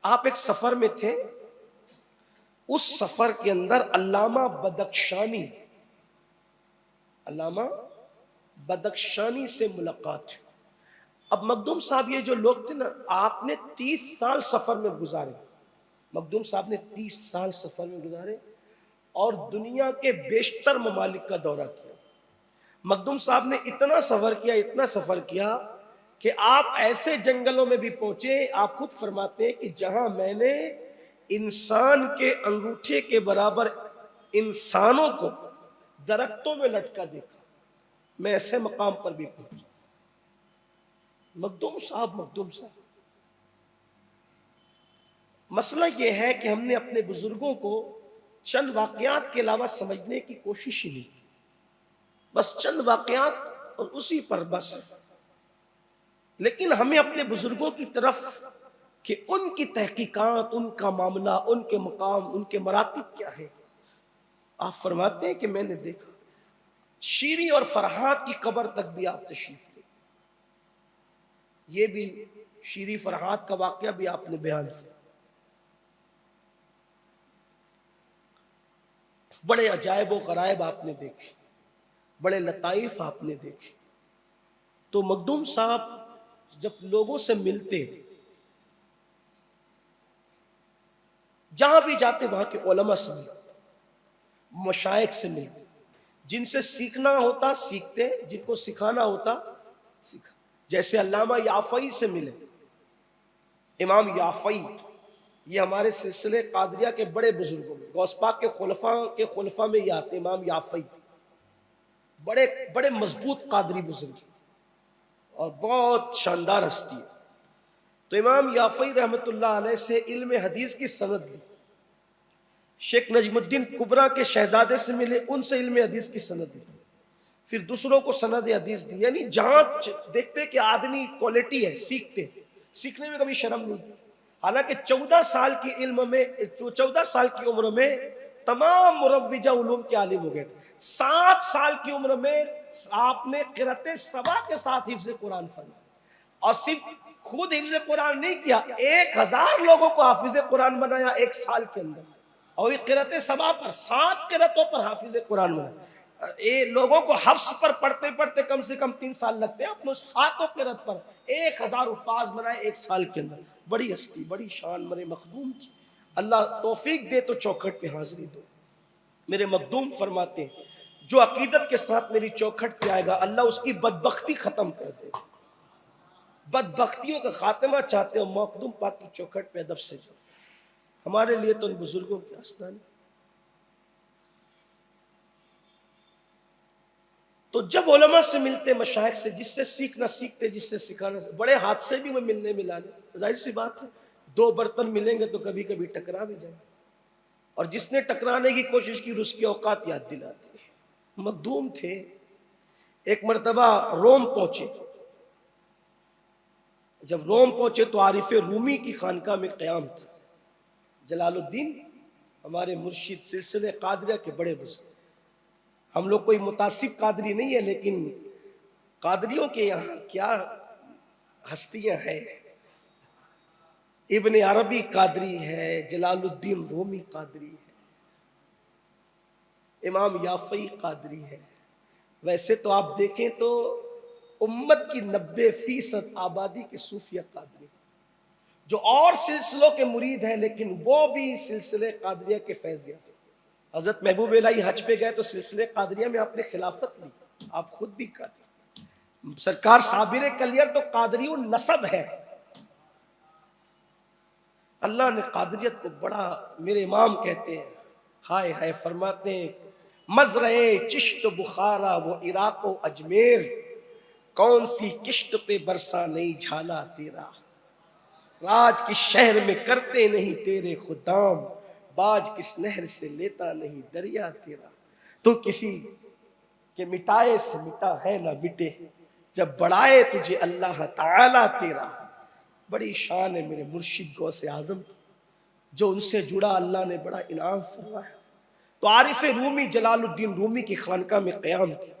आप एक सफर में थे, उस सफर के अंदर अल्लामा बदख्शानी से मुलाकात हुई। अब मखदूम साहब ये जो लोग थे ना, आपने 30 साल सफर में गुजारे। मखदूम साहब ने 30 साल सफर में गुजारे और दुनिया के बेशतर ममालिक का दौरा किया। मखदूम साहब ने इतना सफर किया कि आप ऐसे जंगलों में भी पहुंचे, आप खुद फरमाते हैं कि जहां मैंने इंसान के अंगूठे के बराबर इंसानों को दरख्तों में लटका देखा, मैं ऐसे मकाम पर भी पहुंचा। मखदूम साहब मसला यह है कि हमने अपने बुजुर्गों को चंद वाकयात के अलावा समझने की कोशिश ही नहीं की। बस चंद वाकयात और उसी पर बस है। लेकिन हमें अपने बुजुर्गों की तरफ कि उनकी तहकीकात, उनका मामला, उनके मकाम, उनके मरातिब क्या है। आप फरमाते हैं कि मैंने देखा शीरी और फरहाद की कब्र तक भी आप तशरीफ ले। ये भी शीरी फरहाद का वाकया भी आपने बयान किया। बड़े अजायब व गरायब आपने देखे, बड़े लताइफ आपने देखे। तो मखदूम साहब जब लोगों से मिलते, जहां भी जाते वहां के उलमा से मिलते, मशाइख से मिलते, जिनसे सीखना होता सीखते, जिनको सिखाना होता सीखा। जैसे अल्लामा याफई से मिले, इमाम याफई, ये हमारे सिलसिले कादरिया के बड़े बुजुर्गों में, गौस पाक के खुलफा में ये आते। इमाम याफई बड़े बड़े मजबूत कादरी बुजुर्ग और बहुत शानदार हस्ती है। तो इमाम याफई रहमतुल्लाह अलैह से इल्म हदीस की सनद ली। शेख नजमुद्दीन कुबरा के शहजादे से मिले, उनसे इल्म हदीस की सनद ली। फिर दूसरों को सनद हदीस दी। यानी जहां देखते कि आदमी क्वालिटी है, सीखने में कभी शर्म नहीं की। हालांकि 14 साल की इल्म में, 14 साल की उम्र में तमाम मुरव्विजा उलूम के आलिम हो गए थे। 7 साल की उम्र में आपने क़िराअत सबा के साथ हिफ्ज़ कुरान फरमाया और सिर्फ खुद हिफ्ज़ कुरान नहीं किया, 1000 लोगों को हाफिज कुरान बनाया 1 साल के अंदर। और क़िराअत सबा पर 7 क़िराअतों पर हाफिज कुरान बनाया। ये लोगों को हफ्स पर पढ़ते पढ़ते कम से कम 3 साल लगते हैं, अपने 7 क़िराअत पर 1000 उफ़ाज बनाए 1 साल के अंदर। बड़ी हस्ती, बड़ी शान मेरे मखदूम की। अल्लाह तौफीक दे तो चौखट पे हाजिरी दो। मेरे मखदूम फरमाते हैं, जो अकीदत के साथ मेरी चौखट पे आएगा, अल्लाह उसकी बदबख्ती खत्म कर दे। बदबख्तियों का खात्मा चाहते हो, मखदूम पाक की चौखट पे अदब से जाओ। हमारे लिए तो उन बुजुर्गों की आस्थान। तो जब उलमा से मिलते, मशाइख से, जिससे सीखना सीखते, जिससे सिखाना, बड़े हादसे भी वो मिलने मिलाने। जाहिर सी बात है, 2 बर्तन मिलेंगे तो कभी कभी टकरा भी जाए, और जिसने टकराने की कोशिश की उसकी औकात याद दिलाती है। मखदूम थे, एक मरतबा रोम पहुंचे। जब रोम पहुंचे तो आरिफ रूमी की खानका में क़याम था। जलालुद्दीन हमारे मुर्शिद, सिलसिले कादरिया के बड़े बुजुर्ग। हम लोग कोई मुतासिब कादरी नहीं है, लेकिन कादरियों के यहाँ क्या हस्तियां हैं। इब्ने अरबी कादरी है, जलालुद्दीन रूमी कादरी है, इमाम याफई कादरी है। वैसे तो आप देखें तो उम्मत की 90% आबादी के सूफिया कादरी, जो और सिलसिलों के मुरीद हैं, लेकिन वो भी सिलसिले कादरिया के फैज़ याफ्ता। हजरत महबूब इलाही हज पे गए तो सिलसिले कादरिया में आपने खिलाफत ली, आप खुद भी कादरी। सरकार साबिर कलियर तो कादरियो नसब है। अल्लाह ने कादरियत को बड़ा, मेरे इमाम कहते हैं, हाय हाय फरमाते हैं, मजरे चिश्त बुखारा वो इराक व अजमेर, कौन सी किश्त पे बरसा नहीं झाला तेरा, राज किस शहर में करते नहीं तेरे खुदाम, बाज किस नहर से लेता नहीं दरिया तेरा। तो किसी के मिटाए से मिटा है ना मिटे, जब बढ़ाए तुझे अल्लाह ताला तेरा, बड़ी शान है मेरे मुर्शिद गौसे आजम, जो उनसे जुड़ा अल्लाह ने बड़ा इनाम फरमाया। तो आरिफ रूमी जलालुद्दीन रूमी की खानका में क़याम किया।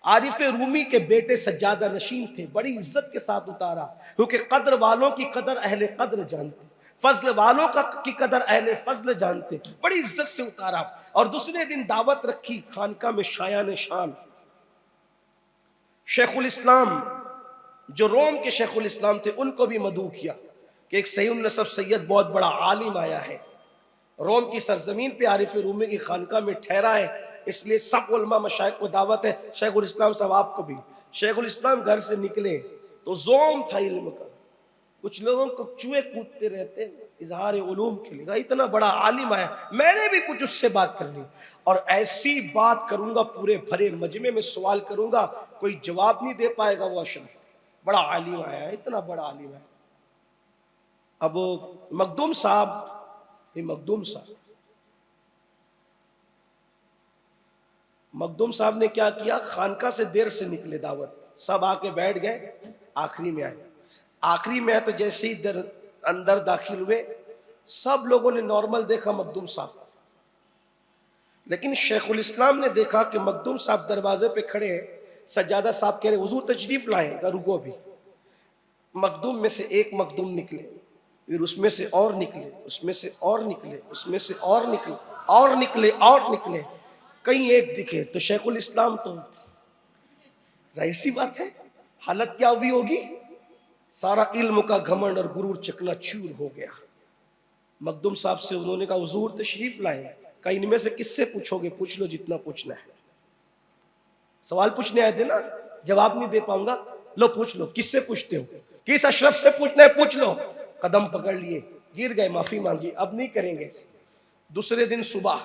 आरिफ रूमी के बेटे सज्जादा नशीन थे, बड़ी इज्जत के साथ उतारा, क्योंकि कद्र वालों की कदर अहले कद्र जानते, फजल वालों का की कदर अहले फजल जानते, बड़ी इज्जत से उतारा। और दूसरे दिन दावत रखी खानका में शायान शान। शेखुल इस्लाम जो रोम के शेखुल इस्लाम थे उनको भी मदऊ किया कि एक सैयद नसब सैयद बहुत बड़ा आलिम आया है, रोम की सरजमीन पे आरिफ रूमी की खानका में ठहरा है, इसलिए सब उलमा मशाइख को दावत है। शेखुल इस्लाम साहब आपको भी। शेखुल इस्लाम घर से निकले तो जोम था इल्म का, कुछ लोगों को चूहे कूदते रहते इजहार उलूम के लिए, इतना बड़ा आलिम आया, मैंने भी कुछ उससे बात करनी, और ऐसी बात करूंगा पूरे भरे मजमे में सवाल करूंगा, कोई जवाब नहीं दे पाएगा। वो अशरफ बड़ा आलिम आया, इतना बड़ा आलिम आया। अब मखदूम साहब मखदूम साहब ने क्या किया, खानका से देर से निकले, दावत सब आके बैठ गए, आखिरी में आए। आखिरी में आए तो जैसे ही अंदर दाखिल हुए, सब लोगों ने नॉर्मल देखा मखदूम साहब को, लेकिन शेखुल इस्लाम ने देखा कि मखदूम साहब दरवाजे पे खड़े हैं। सज्जादा साहब कह रहे हुजूर तशरीफ लाए, रुको भी। मखदूम में से एक मखदूम निकले, फिर उसमें से और निकले, उसमें से और निकले, उसमें से और निकले, और निकले, और निकले, कहीं एक दिखे तो शेखुल इस्लाम, तो जाहिर सी बात है हालत क्या हुई होगी, सारा इल्म का घमंड और गुरूर चकनाचूर हो गया। मखदूम साहब से उन्होंने कहा हुजूर तशरीफ लाए, कहीं इनमें से किससे पूछोगे, पूछ लो जितना पूछना है। सवाल पूछने आए थे ना, जवाब नहीं दे पाऊंगा, लो पूछ लो, किससे पूछते हो, किस अशरफ से पूछना है पूछ लो। कदम पकड़ लिए, गिर गए, माफी मांगी, अब नहीं करेंगे। दूसरे दिन सुबह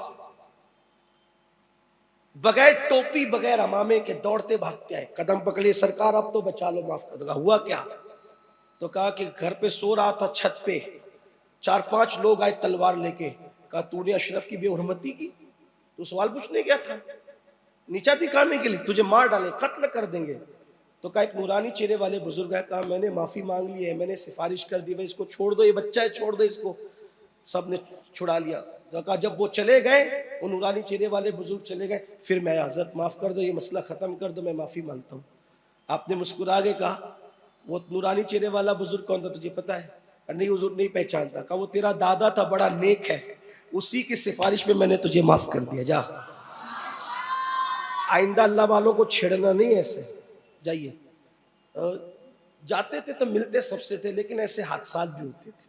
बगैर टोपी बगैर अमामे के दौड़ते भागते आए, कदम पकड़िए, सरकार अब तो बचा लो, माफ कर दो। हुआ क्या, तो कहा कि घर पे सो रहा था छत पे, 4-5 लोग आए तलवार लेके, कहा तूने अशरफ की बेहुरमती की, तू सवाल पूछने गया था, नीचा दिखाने के लिए, तुझे मार डाले, कत्ल कर देंगे। तो कहा एक नूरानी चेहरे वाले बुजुर्ग है, कहा मैंने माफी मांग ली है, मैंने सिफारिश कर दी, भाई इसको छोड़ दो, ये बच्चा है, छोड़ दो इसको। सब ने छुड़ा लिया। तो कहा जब वो चले गए, वो नूरानी चेहरे वाले बुजुर्ग चले गए, फिर मैं हजरत माफ कर दो, ये मसला खत्म कर दो, मैं माफी मांगता हूँ। आपने मुस्कुरा के कहा वो नूरानी चेहरे वाला बुजुर्ग कौन था तुझे पता है? नहीं हुजूर नहीं पहचानता। कहा वो तेरा दादा था, बड़ा नेक है, उसी की सिफारिश पे मैंने तुझे माफ कर दिया, जा। आइंदा अल्लाह वालों को छेड़ना नहीं ऐसे, जाइए। जाते थे तो मिलते सबसे थे, लेकिन ऐसे हादसा भी होते थे।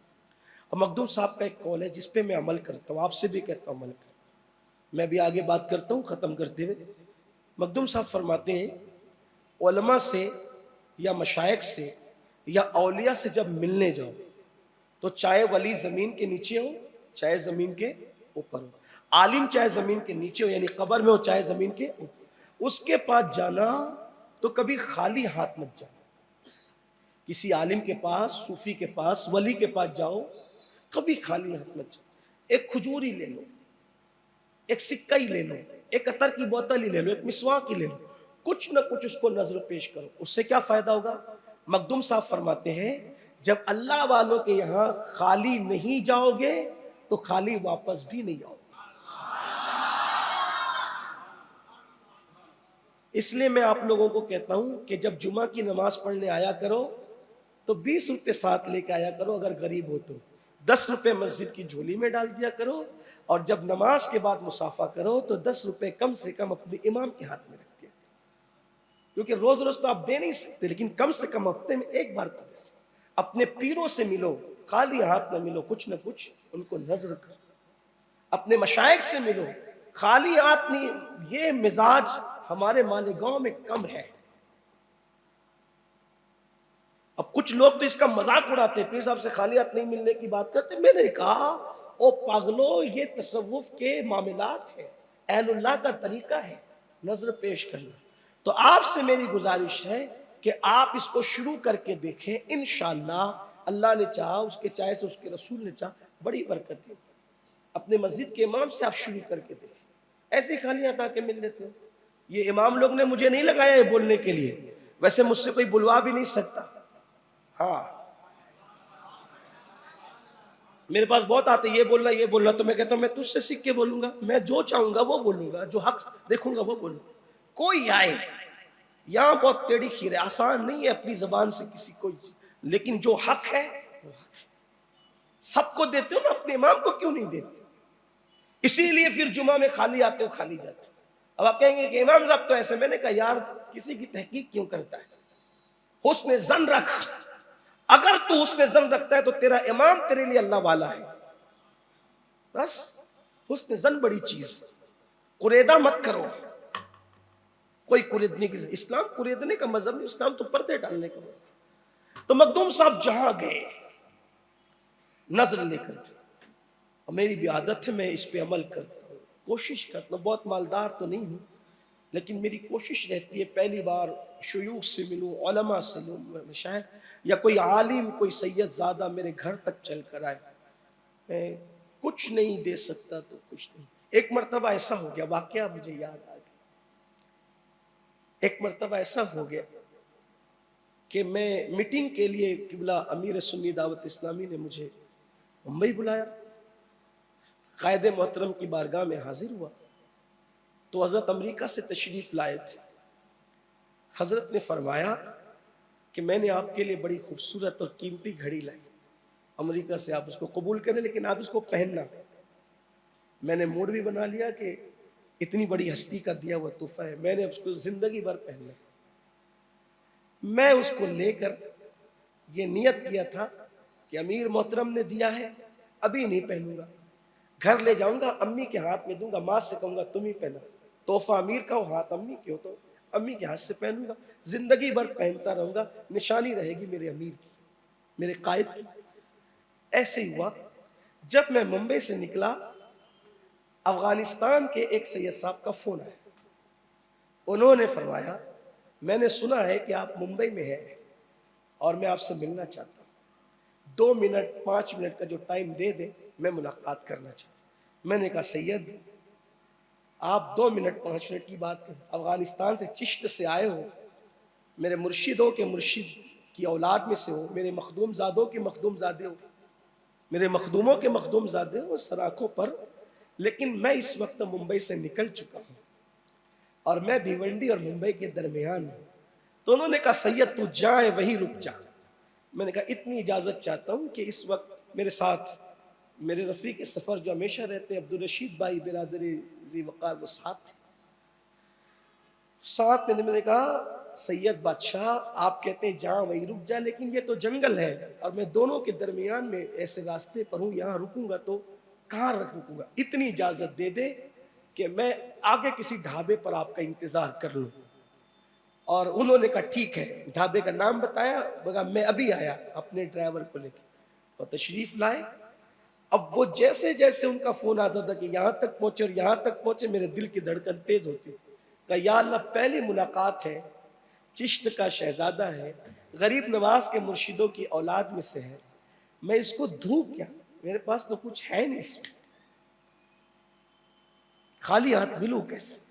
और मखदूम साहब का एक कौल है जिसपे मैं अमल करता हूँ, आपसे भी कहता हूँ अमल कर। मैं भी आगे बात करता हूँ ख़त्म करते हुए। मखदूम साहब फरमाते हैं उलमा से या मशाइख से या औलिया से जब मिलने जाओ तो चाहे वली ज़मीन के नीचे हो चाहे ज़मीन के ऊपर हो, आलिम चाहे ज़मीन के नीचे हो यानी कब्र में हो चाहे ज़मीन के ऊपर, उसके पास जाना तो कभी खाली हाथ मत जाओ। किसी आलिम के पास, सूफी के पास, वली के पास जाओ, कभी खाली हाथ मत जाओ। एक खजूर ही ले लो, एक सिक्का ही ले लो, एक अतर की बोतल ही ले लो, एक मिसवाक ही ले लो, कुछ ना कुछ उसको नजर पेश करो। उससे क्या फायदा होगा? मखदूम साहब फरमाते हैं जब अल्लाह वालों के यहां खाली नहीं जाओगे तो खाली वापस भी नहीं आओगे। इसलिए मैं आप लोगों को कहता हूं कि जब जुमा की नमाज पढ़ने आया करो तो 20 रुपए साथ लेके आया करो, अगर गरीब हो तो 10 रुपए मस्जिद की झोली में डाल दिया करो, और जब नमाज के बाद मुसाफा करो तो 10 रुपए कम से कम अपने इमाम के हाथ में रख दिया, क्योंकि रोज रोज तो आप दे नहीं सकते, लेकिन कम से कम हफ्ते में एक बार तो दे सकते। अपने पीरों से मिलो, खाली हाथ न मिलो, कुछ न कुछ उनको नजर करो। अपने मशाइख से मिलो, खाली हाथ नहीं। ये मिजाज हमारे मालेगांव में कम है। अब कुछ लोग तो इसका मजाक उड़ाते, पीर साहब से खाली हाथ नहीं मिलने की बात करते। मैंने कहा ओ पागलो, ये तसव्वुफ के मामलात है, अहलुल्लाह का तरीका है नजर पेश करना। तो आपसे मेरी गुजारिश है कि आप इसको शुरू करके देखें, इंशाअल्लाह अल्लाह ने चाहा, उसके चाहे से उसके रसूल ने चाहा, बड़ी बरकत है। अपने मस्जिद के इमाम से आप शुरू करके देखें। ऐसे खाली हाथ आके मिल लेते हो। ये इमाम लोग ने मुझे नहीं लगाया है बोलने के लिए, वैसे मुझसे कोई बुलवा भी नहीं सकता। हाँ, मेरे पास बहुत आते, ये बोलना, तो मैं कहता हूं मैं तुझसे सीख के बोलूंगा, मैं जो चाहूंगा वो बोलूंगा, जो हक देखूंगा वो बोलूंगा। कोई आए, यहां बहुत टेढ़ी खीर है, आसान नहीं है अपनी जबान से किसी को, लेकिन जो हक है वो हक है। सबको देते हो ना, अपने इमाम को क्यों नहीं देते? इसीलिए फिर जुमा में खाली आते हो, खाली जाते हो। अब आप कहेंगे कि इमाम साहब तो ऐसे, मैंने कहा यार किसी की तहकीक क्यों करता है? हुस्न जन रख, अगर तू हुस्न जन रखता है तो तेरा इमाम तेरे लिए अल्लाह वाला है, बस। हुस्न जन बड़ी चीज, कुरेदा मत करो। कोई कुरेदने की, इस्लाम कुरेदने का मजहब नहीं, इस्लाम तो पर्दे डालने का मजहब। तो मखदूम साहब जहां गए नजर लेकर के, और मेरी भी आदत है, मैं इस पे अमल करता हूँ, कोशिश करता हूँ, बहुत मालदार तो नहीं हूँ, लेकिन मेरी कोशिश रहती है पहली बार शयूख से मिलूं, उलमा से मिलूं, शायद या कोई आलिम, कोई सैयद ज़्यादा मेरे घर तक चल कर आए। मैं कुछ नहीं दे सकता तो कुछ नहीं। एक मरतबा ऐसा हो गया, वाकया मुझे याद आ गया, एक मरतबा ऐसा हो गया कि मैं मीटिंग के लिए, किबला अमीर सुन्नी दावत इस्लामी ने मुझे मुंबई बुलाया, कायद मोहतरम की बारगाह में हाजिर हुआ। तो हज़रत अमेरिका से तशरीफ़ लाए थे। हज़रत ने फरमाया कि मैंने आपके लिए बड़ी खूबसूरत और कीमती घड़ी लाई, अमेरिका से, आप उसको कबूल करें लेकिन आप इसको पहनना। मैंने मूड भी बना लिया कि इतनी बड़ी हस्ती का दिया हुआ तोहफा है, मैंने उसको ज़िंदगी भर पहनना। मैं उसको लेकर ये नियत किया था कि अमीर मोहतरम ने दिया है, अभी नहीं पहनूंगा, घर ले जाऊंगा, अम्मी के हाथ में दूंगा, माँ से कहूंगा तुम ही पहना, तोहफा अमीर का हो, हाथ अम्मी के हो, तो अम्मी के हाथ से पहनूंगा, जिंदगी भर पहनता रहूंगा, निशानी रहेगी मेरे अमीर की, मेरे कायद की। ऐसे ही हुआ। जब मैं मुंबई से निकला, अफगानिस्तान के एक सैयद साहब का फोन आया। उन्होंने फरमाया मैंने सुना है कि आप मुंबई में हैं और मैं आपसे मिलना चाहता हूँ, 2 मिनट 5 मिनट का जो टाइम दे दे, मैं मुलाकात करना चाहता हूँ। मैंने कहा सैयद आप 2 मिनट 5 मिनट की बात करें, अफगानिस्तान से चिश्त से आए हो, मेरे मुर्शिदों के मुर्शिद की औलाद में से हो, मेरे मखदूम ज़ादों के मखदूम ज़ादे हो, मेरे मखदूमों के मखदूम ज़ादे हो सराखों पर, लेकिन मैं इस वक्त मुंबई से निकल चुका हूँ और मैं भिवंडी और मुंबई के दरमियान हूँ। तो उन्होंने कहा सैयद तू जाए वहीं रुक जा। मैंने कहा इतनी इजाज़त चाहता हूँ कि इस वक्त मेरे साथ मेरे रफ़ीक सफ़र जो हमेशा रहते हैं अब्दुल रशीद भाई बिरादरी जी वक़ार, वो साथ में। मैंने कहा सैयद बादशाह आप कहते हैं जहाँ वहीं रुक जा, लेकिन ये तो जंगल है और मैं दोनों के दरमियान में ऐसे रास्ते पर हूँ, यहाँ रुकूंगा तो कहाँ रुकूंगा, इतनी इजाज़त दे दे कि मैं आगे किसी ढाबे पर आपका इंतज़ार कर लूँ। और उन्होंने कहा ठीक है, ढाबे का नाम बताया, बोला मैं अभी आया अपने ड्राइवर को लेकर, और तशरीफ़ लाए। अब वो जैसे जैसे उनका फोन आता था कि यहाँ तक पहुंचे और यहाँ तक पहुंचे, मेरे दिल की धड़कन तेज होती। कहा या अल्लाह पहली मुलाकात है, चिश्त का शहजादा है, गरीब नवाज के मुर्शिदों की औलाद में से है, मैं इसको दूं क्या, मेरे पास तो कुछ है नहीं, इसमें खाली हाथ मिलूं कैसे।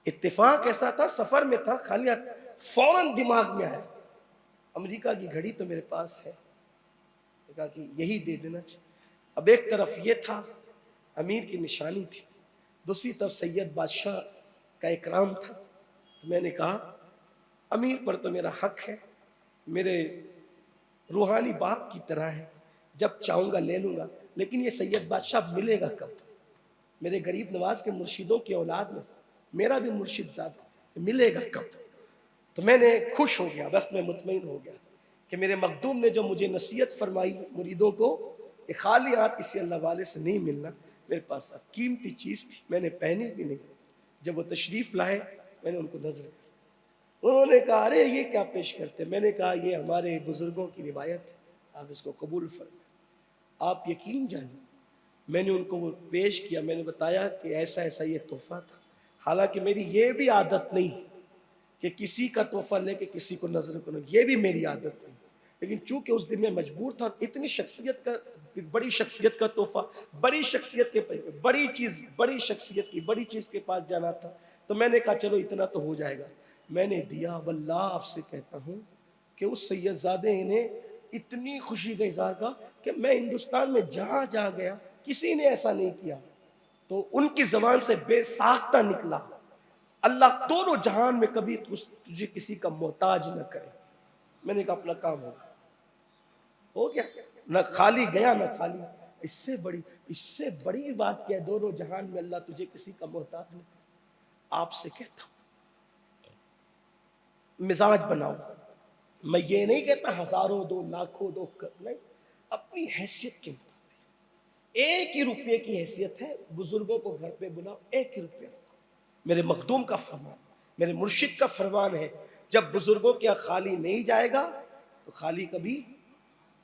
इत्तेफाक ऐसा था, सफर में था, खाली हाथ, फौरन दिमाग में आया अमेरिका की घड़ी तो मेरे पास है, कहा कि यही दे देना चाहिए। अब एक तरफ ये था, अमीर की निशानी थी, दूसरी तरफ सैयद बादशाह का इकराम था। तो मैंने कहा अमीर पर तो मेरा हक है, मेरे रूहानी बाप की तरह है, जब चाहूँगा ले लूँगा, लेकिन ये सैयद बादशाह मिलेगा कब? मेरे गरीब नवाज के मुर्शिदों की औलाद में मेरा भी मुर्शिद ज़ाद मिलेगा कब? तो मैंने खुश हो गया, बस मैं मुतमईन हो गया कि मेरे मखदूम ने जो मुझे नसीहत फरमाई मुरीदों को कि खाली हाथ किसी अल्लाह वाले से नहीं मिलना, मेरे पास अब कीमती चीज़ थी, मैंने पहनी भी नहीं। जब वो तशरीफ़ लाए मैंने उनको नजर की, उन्होंने कहा अरे ये क्या पेश करते, मैंने कहा ये हमारे बुजुर्गों की रिवायत है, आप इसको कबूल फरमाएं, आप यकीन जानिए। मैंने उनको वो पेश किया, मैंने बताया कि ऐसा ऐसा ये तोहफा था। हालांकि मेरी ये भी आदत नहीं कि किसी का तोहफा लेके किसी को नजर करो, ये भी मेरी आदत नहीं, लेकिन चूंकि उस दिन मैं मजबूर था, इतनी शख्सियत का, बड़ी शख्सियत का तोहफा, बड़ी शख्सियत के, बड़ी चीज, बड़ी शख्सियत की बड़ी चीज के पास जाना था, तो मैंने कहा चलो इतना तो हो जाएगा। मैंने दिया, वल्लाह आपसे कहता हूँ कि उस सैयदजादे ने इतनी खुशी का इजहार का कि मैं हिंदुस्तान में जहां जहां गया किसी ने ऐसा नहीं किया। तो उनकी जबान से बेसाख्ता निकला, अल्लाह दोनों जहान में कभी तुझे किसी का मोहताज न करे। मैंने कहा अपना काम हो गया, न खाली गया न खाली। इससे बड़ी बात क्या है, दोनों जहान में अल्लाह तुझे किसी का मोहताज न करे। आपसे कहता हूं मिजाज बनाओ। मैं ये नहीं कहता हजारों दो लाखों दो नहीं, अपनी हैसियत के मुताबिक 1 ही रुपये की हैसियत है, बुजुर्गों को घर पे बुलाओ, 1 ही रुपया। मेरे मखदूम का फरमान, मेरे मुर्शिद का फरमान है, जब बुजुर्गों के यहाँ खाली नहीं जाएगा तो खाली कभी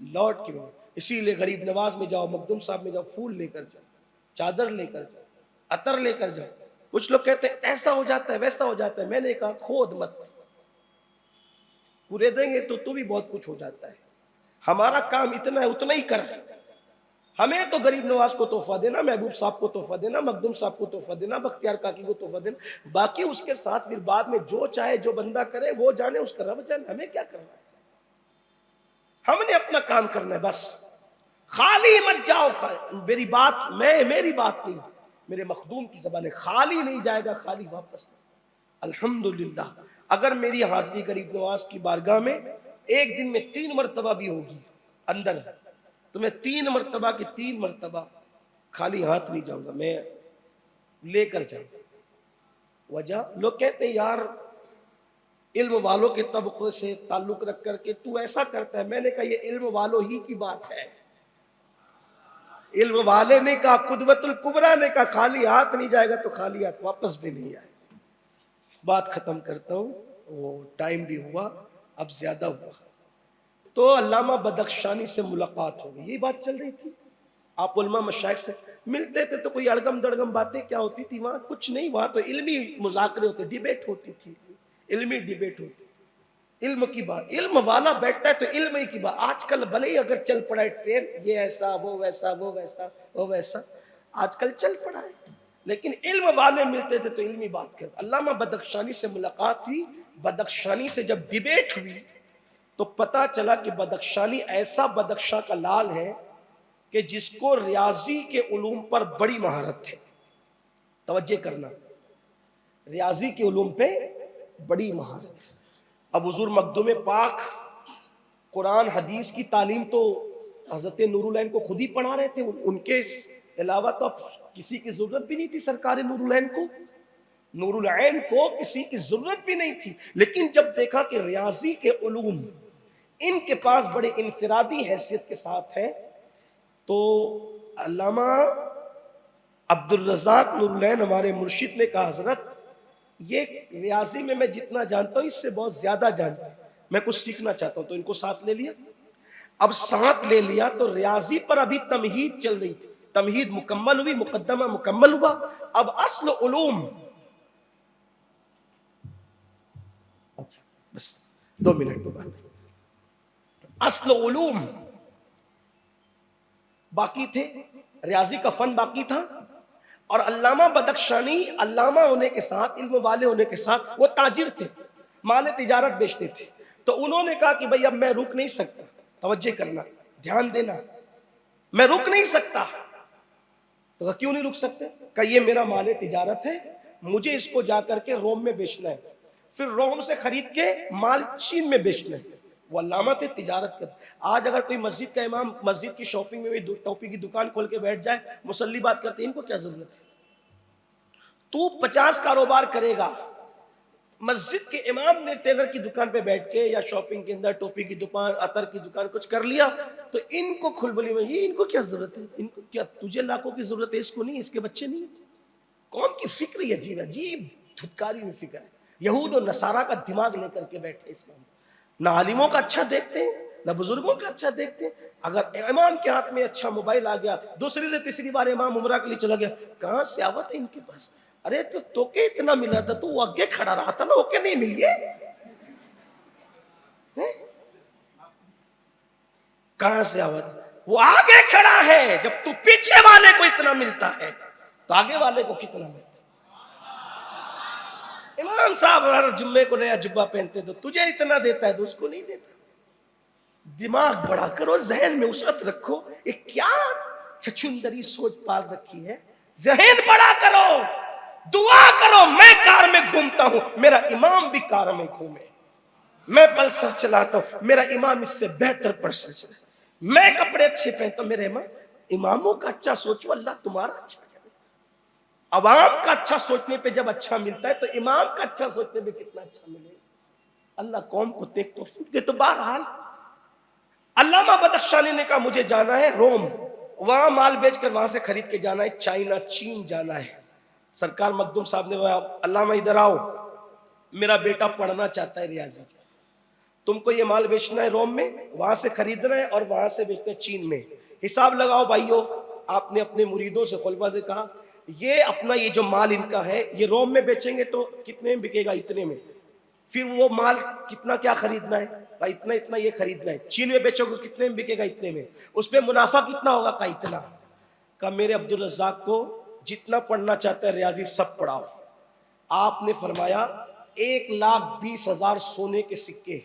लौट के नहीं। इसीलिए गरीब नवाज में जाओ, मखदूम साहब में जाओ, फूल लेकर जाओ, चादर लेकर जाओ, अतर लेकर जाओ। कुछ लोग कहते हैं ऐसा हो जाता है वैसा हो जाता है। मैंने कहा खोद मत, पूरे देंगे तो भी बहुत कुछ हो जाता है। हमारा काम इतना है, उतना ही कर। हमें तो गरीब नवाज को तोहफा देना, महबूब साहब को तोहफा देना, मखदूम साहब को तोहफा देना, बख्तियार काकी को तोहफा देना, बाकी उसके साथ फिर बाद में जो चाहे जो बंदा करे वो जाने, उसका रब जाने, हमें क्या करना है। हमने अपना काम करना है बस। खाली मत जाओ। मेरी बात नहीं, मेरे मखदूम की ज़बान है, खाली नहीं जाएगा, खाली वापस नहीं। अल्हम्दुलिल्लाह, अगर मेरी हाजिरी गरीब नवाज की बारगाह में एक दिन में 3 मरतबा भी होगी अंदर, तो मैं 3 मरतबा के 3 मरतबा खाली हाथ नहीं जाऊंगा, मैं लेकर जाऊंगा। वजह, लोग कहते हैं यार इल्म वालों के तबक़े से ताल्लुक रख करके तू ऐसा करता है। मैंने कहा ये इल्म वालों ही की बात है। इल्म वाले ने कहा, कुदवतुल कुबरा ने कहा खाली हाथ नहीं जाएगा तो खाली हाथ वापस भी नहीं आएगा। बात खत्म करता हूँ, वो टाइम भी हुआ, अब ज्यादा हुआ। तो अल्लामा बदख्शानी से मुलाकात हो गई, यही बात चल रही थी। आप उलमा मशाइख से मिलते थे तो कोई अड़गम दड़गम बातें क्या होती थी, वहां कुछ नहीं, वहां तो इल्मी मुज़ाकरे होते, डिबेट होती थी, इल्मी डिबेट होती, इल्म की बात। इल्म वाला बैठता है तो इल्म ही की बात। आजकल भले ही अगर चल पड़ा है ट्रेन, ये ऐसा वो वैसा वो वैसा वो वैसा, आजकल चल पड़ा है, लेकिन इल्म वाले मिलते थे तो इल्मी बात कर। अल्लामा बदख्शानी से मुलाकात हुई। बदख्शानी से जब डिबेट हुई तो पता चला कि बदख्शानी ऐसा बदख्शा का लाल है कि जिसको रियाजी के उलूम पर बड़ी महारत है। तवज्जो करना, रियाजी के उलूम पे बड़ी महारत है। अब हुजूर मखदूम पाक कुरान हदीस की तालीम तो हजरत नूरुलैन को खुद ही पढ़ा रहे थे, उनके अलावा तो अब किसी की जरूरत भी नहीं थी। सरकार नूरुलैन को किसी की जरूरत भी नहीं थी। लेकिन जब देखा कि रियाजी के उलूम इनके पास बड़े इनफिरादी हैसियत के साथ है, तो अल्लामा अब्दुल रज़ाक नूरुलैन हमारे मुर्शिद ने कहा हजरत ये रियाजी में मैं जितना जानता हूं इससे बहुत ज्यादा जानता हूं, मैं कुछ सीखना चाहता हूं। तो इनको साथ ले लिया। अब साथ ले लिया तो रियाजी पर अभी तमहीद चल रही थी, तमहीद मुकम्मल हुई, मुकद्दमा मुकम्मल हुआ। अब अस्ल उलूम, अच्छा बस 2 मिनट की बात। अस्ल उलूम बाकी थे, रियाजी का फन बाकी था। और अल्लामा बदख्शानी अल्लामा होने के साथ, इल्म वाले होने के साथ, वो ताजिर थे, माल तिजारत बेचते थे। तो उन्होंने कहा कि भाई अब मैं रुक नहीं सकता, तवज्जो करना, ध्यान देना, मैं रुक नहीं सकता। तो कहा क्यों नहीं रुक सकते? कहा ये मेरा माल तिजारत है, मुझे इसको जाकर के रोम में बेचना है, फिर रोम से खरीद के माल चीन में बेचना है। वो अल्लामा थे, तिजारत कर। आज अगर कोई मस्जिद का इमाम मस्जिद की शॉपिंग में भी टोपी की दुकान खोल के बैठ जाए, मुसल्ली बात करते, इनको क्या जरूरत है? तू 50 कारोबार करेगा, मस्जिद के इमाम ने टेलर की दुकान पे बैठ के या शॉपिंग के अंदर टोपी की दुकान, अतर की दुकान कुछ कर लिया, तो इनको खुलबली में, ये इनको क्या जरूरत है? इनको क्या, तुझे लाखों की जरूरत है, इसको नहीं, इसके बच्चे नहीं। कौन की फिक्र है? अजीब अजीब धुतकारी हुई फिक्र है। यहूद और नसारा का दिमाग लेकर के बैठे इस्लाम। ना आलिमों का अच्छा देखते हैं, ना बुजुर्गों का अच्छा देखते हैं। अगर इमाम के हाथ में अच्छा मोबाइल आ गया, दूसरी से तीसरी बार इमाम उमरा के लिए चला गया, कहां से आवत है इनके पास? अरे तो तोके इतना मिला था, तो वो आगे खड़ा रहा था ना, ओके नहीं मिलिए, कहां से आवत? वो आगे खड़ा है। जब तू पीछे वाले को इतना मिलता है तो आगे वाले को कितना मिलता? इमाम साहब हर जुम्मे को नया जुब्बा पहनते, तो तुझे इतना देता है तो उसको नहीं देता। दिमाग बड़ा करो, जहन में उसरत रखो। ये क्या छछुंदरी सोच पाल रखी है। जहन बड़ा करो, दुआ करो। मैं कार में घूमता हूं, मेरा इमाम भी कार में घूमे। मैं पल्सर चलाता हूं, मेरा इमाम इससे बेहतर पल्सर चले। मैं कपड़े अच्छे पहनता हूं, मेरे इमामों का अच्छा सोचो, अल्लाह तुम्हारा अच्छा करे। अवाम का अच्छा सोचने पे जब अच्छा मिलता है तो इमाम का अच्छा सोचने पे कितना अच्छा मिलेगा। अल्लाह कौम को देख तो दे। तो बहरहाल अल्लामा बदख्शानी ने कहा मुझे जाना है रोम, वहां माल बेचकर वहां से खरीद के जाना है चाइना, चीन जाना है। सरकार मखदूम साहब ने कहा अल्लामा इधर आओ, मेरा बेटा पढ़ना चाहता है रियाजी, तुमको ये माल बेचना है रोम में, वहां से खरीदना है और वहां से बेचना है चीन में। हिसाब लगाओ भाइयों। आपने अपने मुरीदों से खुलफा से कहा ये अपना ये जो माल इनका है ये रोम में बेचेंगे तो कितने में बिकेगा, इतने में। फिर वो माल कितना क्या खरीदना है, भाई इतना इतना ये खरीदना है। चीन में बेचोगे कितने में बिकेगा, इतने में। उस पर मुनाफा कितना होगा, का इतना। का मेरे अब्दुल रज़्ज़ाक को जितना पढ़ना चाहता है रियाजी सब पढ़ाओ। आपने फरमाया 1,20,000 सोने के सिक्के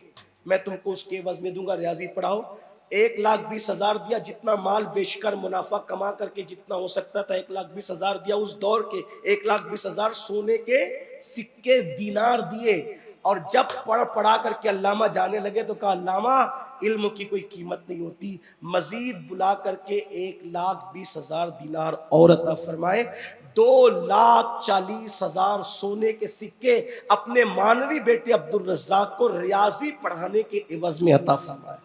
मैं तुमको उसके एवज में दूंगा, रियाजी पढ़ाओ। 1,20,000 दिया, जितना माल बेचकर मुनाफा कमा करके जितना हो सकता था 1,20,000 दिया। उस दौर के 1,20,000 सोने के सिक्के दीनार दिए। और जब पढ़ा करके अल्लामा जाने लगे तो कहा अल्लामा इल्म की कोई कीमत नहीं होती। मजीद बुला करके 1,20,000 दीनार और अता फरमाए। 2,40,000 सोने के सिक्के अपने मानवी बेटे अब्दुल रज़्ज़ाक को रियाजी पढ़ाने के एवज में अता फरमाए।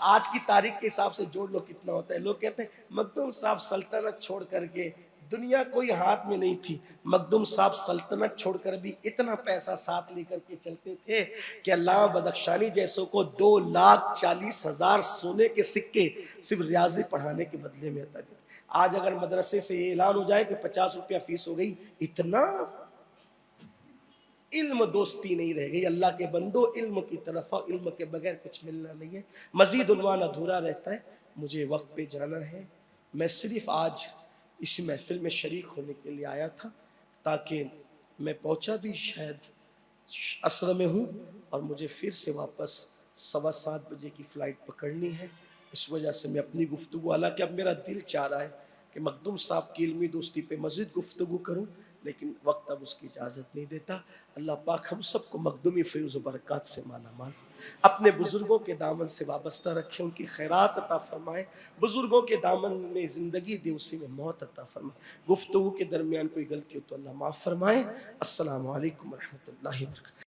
आज की तारीख के हिसाब से जोड़ लो कितना होता है। लोग कहते हैं मखदूम साहब सल्तनत छोड़ करके, दुनिया कोई हाथ में नहीं थी, मखदूम साहब सल्तनत छोड़कर भी इतना पैसा साथ लेकर के चलते थे कि अल्लाह बदख्शानी जैसों को 2,40,000 सोने के सिक्के सिर्फ रियाजी पढ़ाने के बदले में अता किए। आज अगर मदरसे से ये ऐलान हो जाए कि 50 रुपया फीस हो गई, इतना इल्म दोस्ती नहीं रह गई। अल्लाह के बंदो इल्म की तरफ आओ, इल्म के बगैर कुछ मिलना नहीं है। मजीद उन्वान अधूरा रहता है, मुझे वक्त पे जाना है। मैं सिर्फ आज इस महफिल में शरीक होने के लिए आया था, ताकि मैं पहुंचा भी शायद असर में हूँ और मुझे फिर से वापस 7:15 बजे की फ़्लाइट पकड़नी है। इस वजह से मैं अपनी गुफ्तगू, हालांकि अब मेरा दिल चाह रहा है कि मखदूम साहब की इल्मी दोस्ती पे मज़ीद गुफ्तगू करूँ, लेकिन वक्त अब उसकी इजाज़त नहीं देता। अल्लाह पाक हम सबको मखदूमी फ़ैज़ व बरक़ात से माला माल, अपने बुज़ुर्गों के दामन से वाबस्ता रखे, उनकी खैरात अता फ़रमाए। बुज़ुर्गों के दामन में ज़िंदगी दे, उसी में मौत अता फ़रमाए। गुफ्तगू के दरमियान कोई गलती हो तो अल्लाह माफ़ फ़रमाए। अस्सलामु अलैकुम व रहमतुल्लाहि व बरकातहू।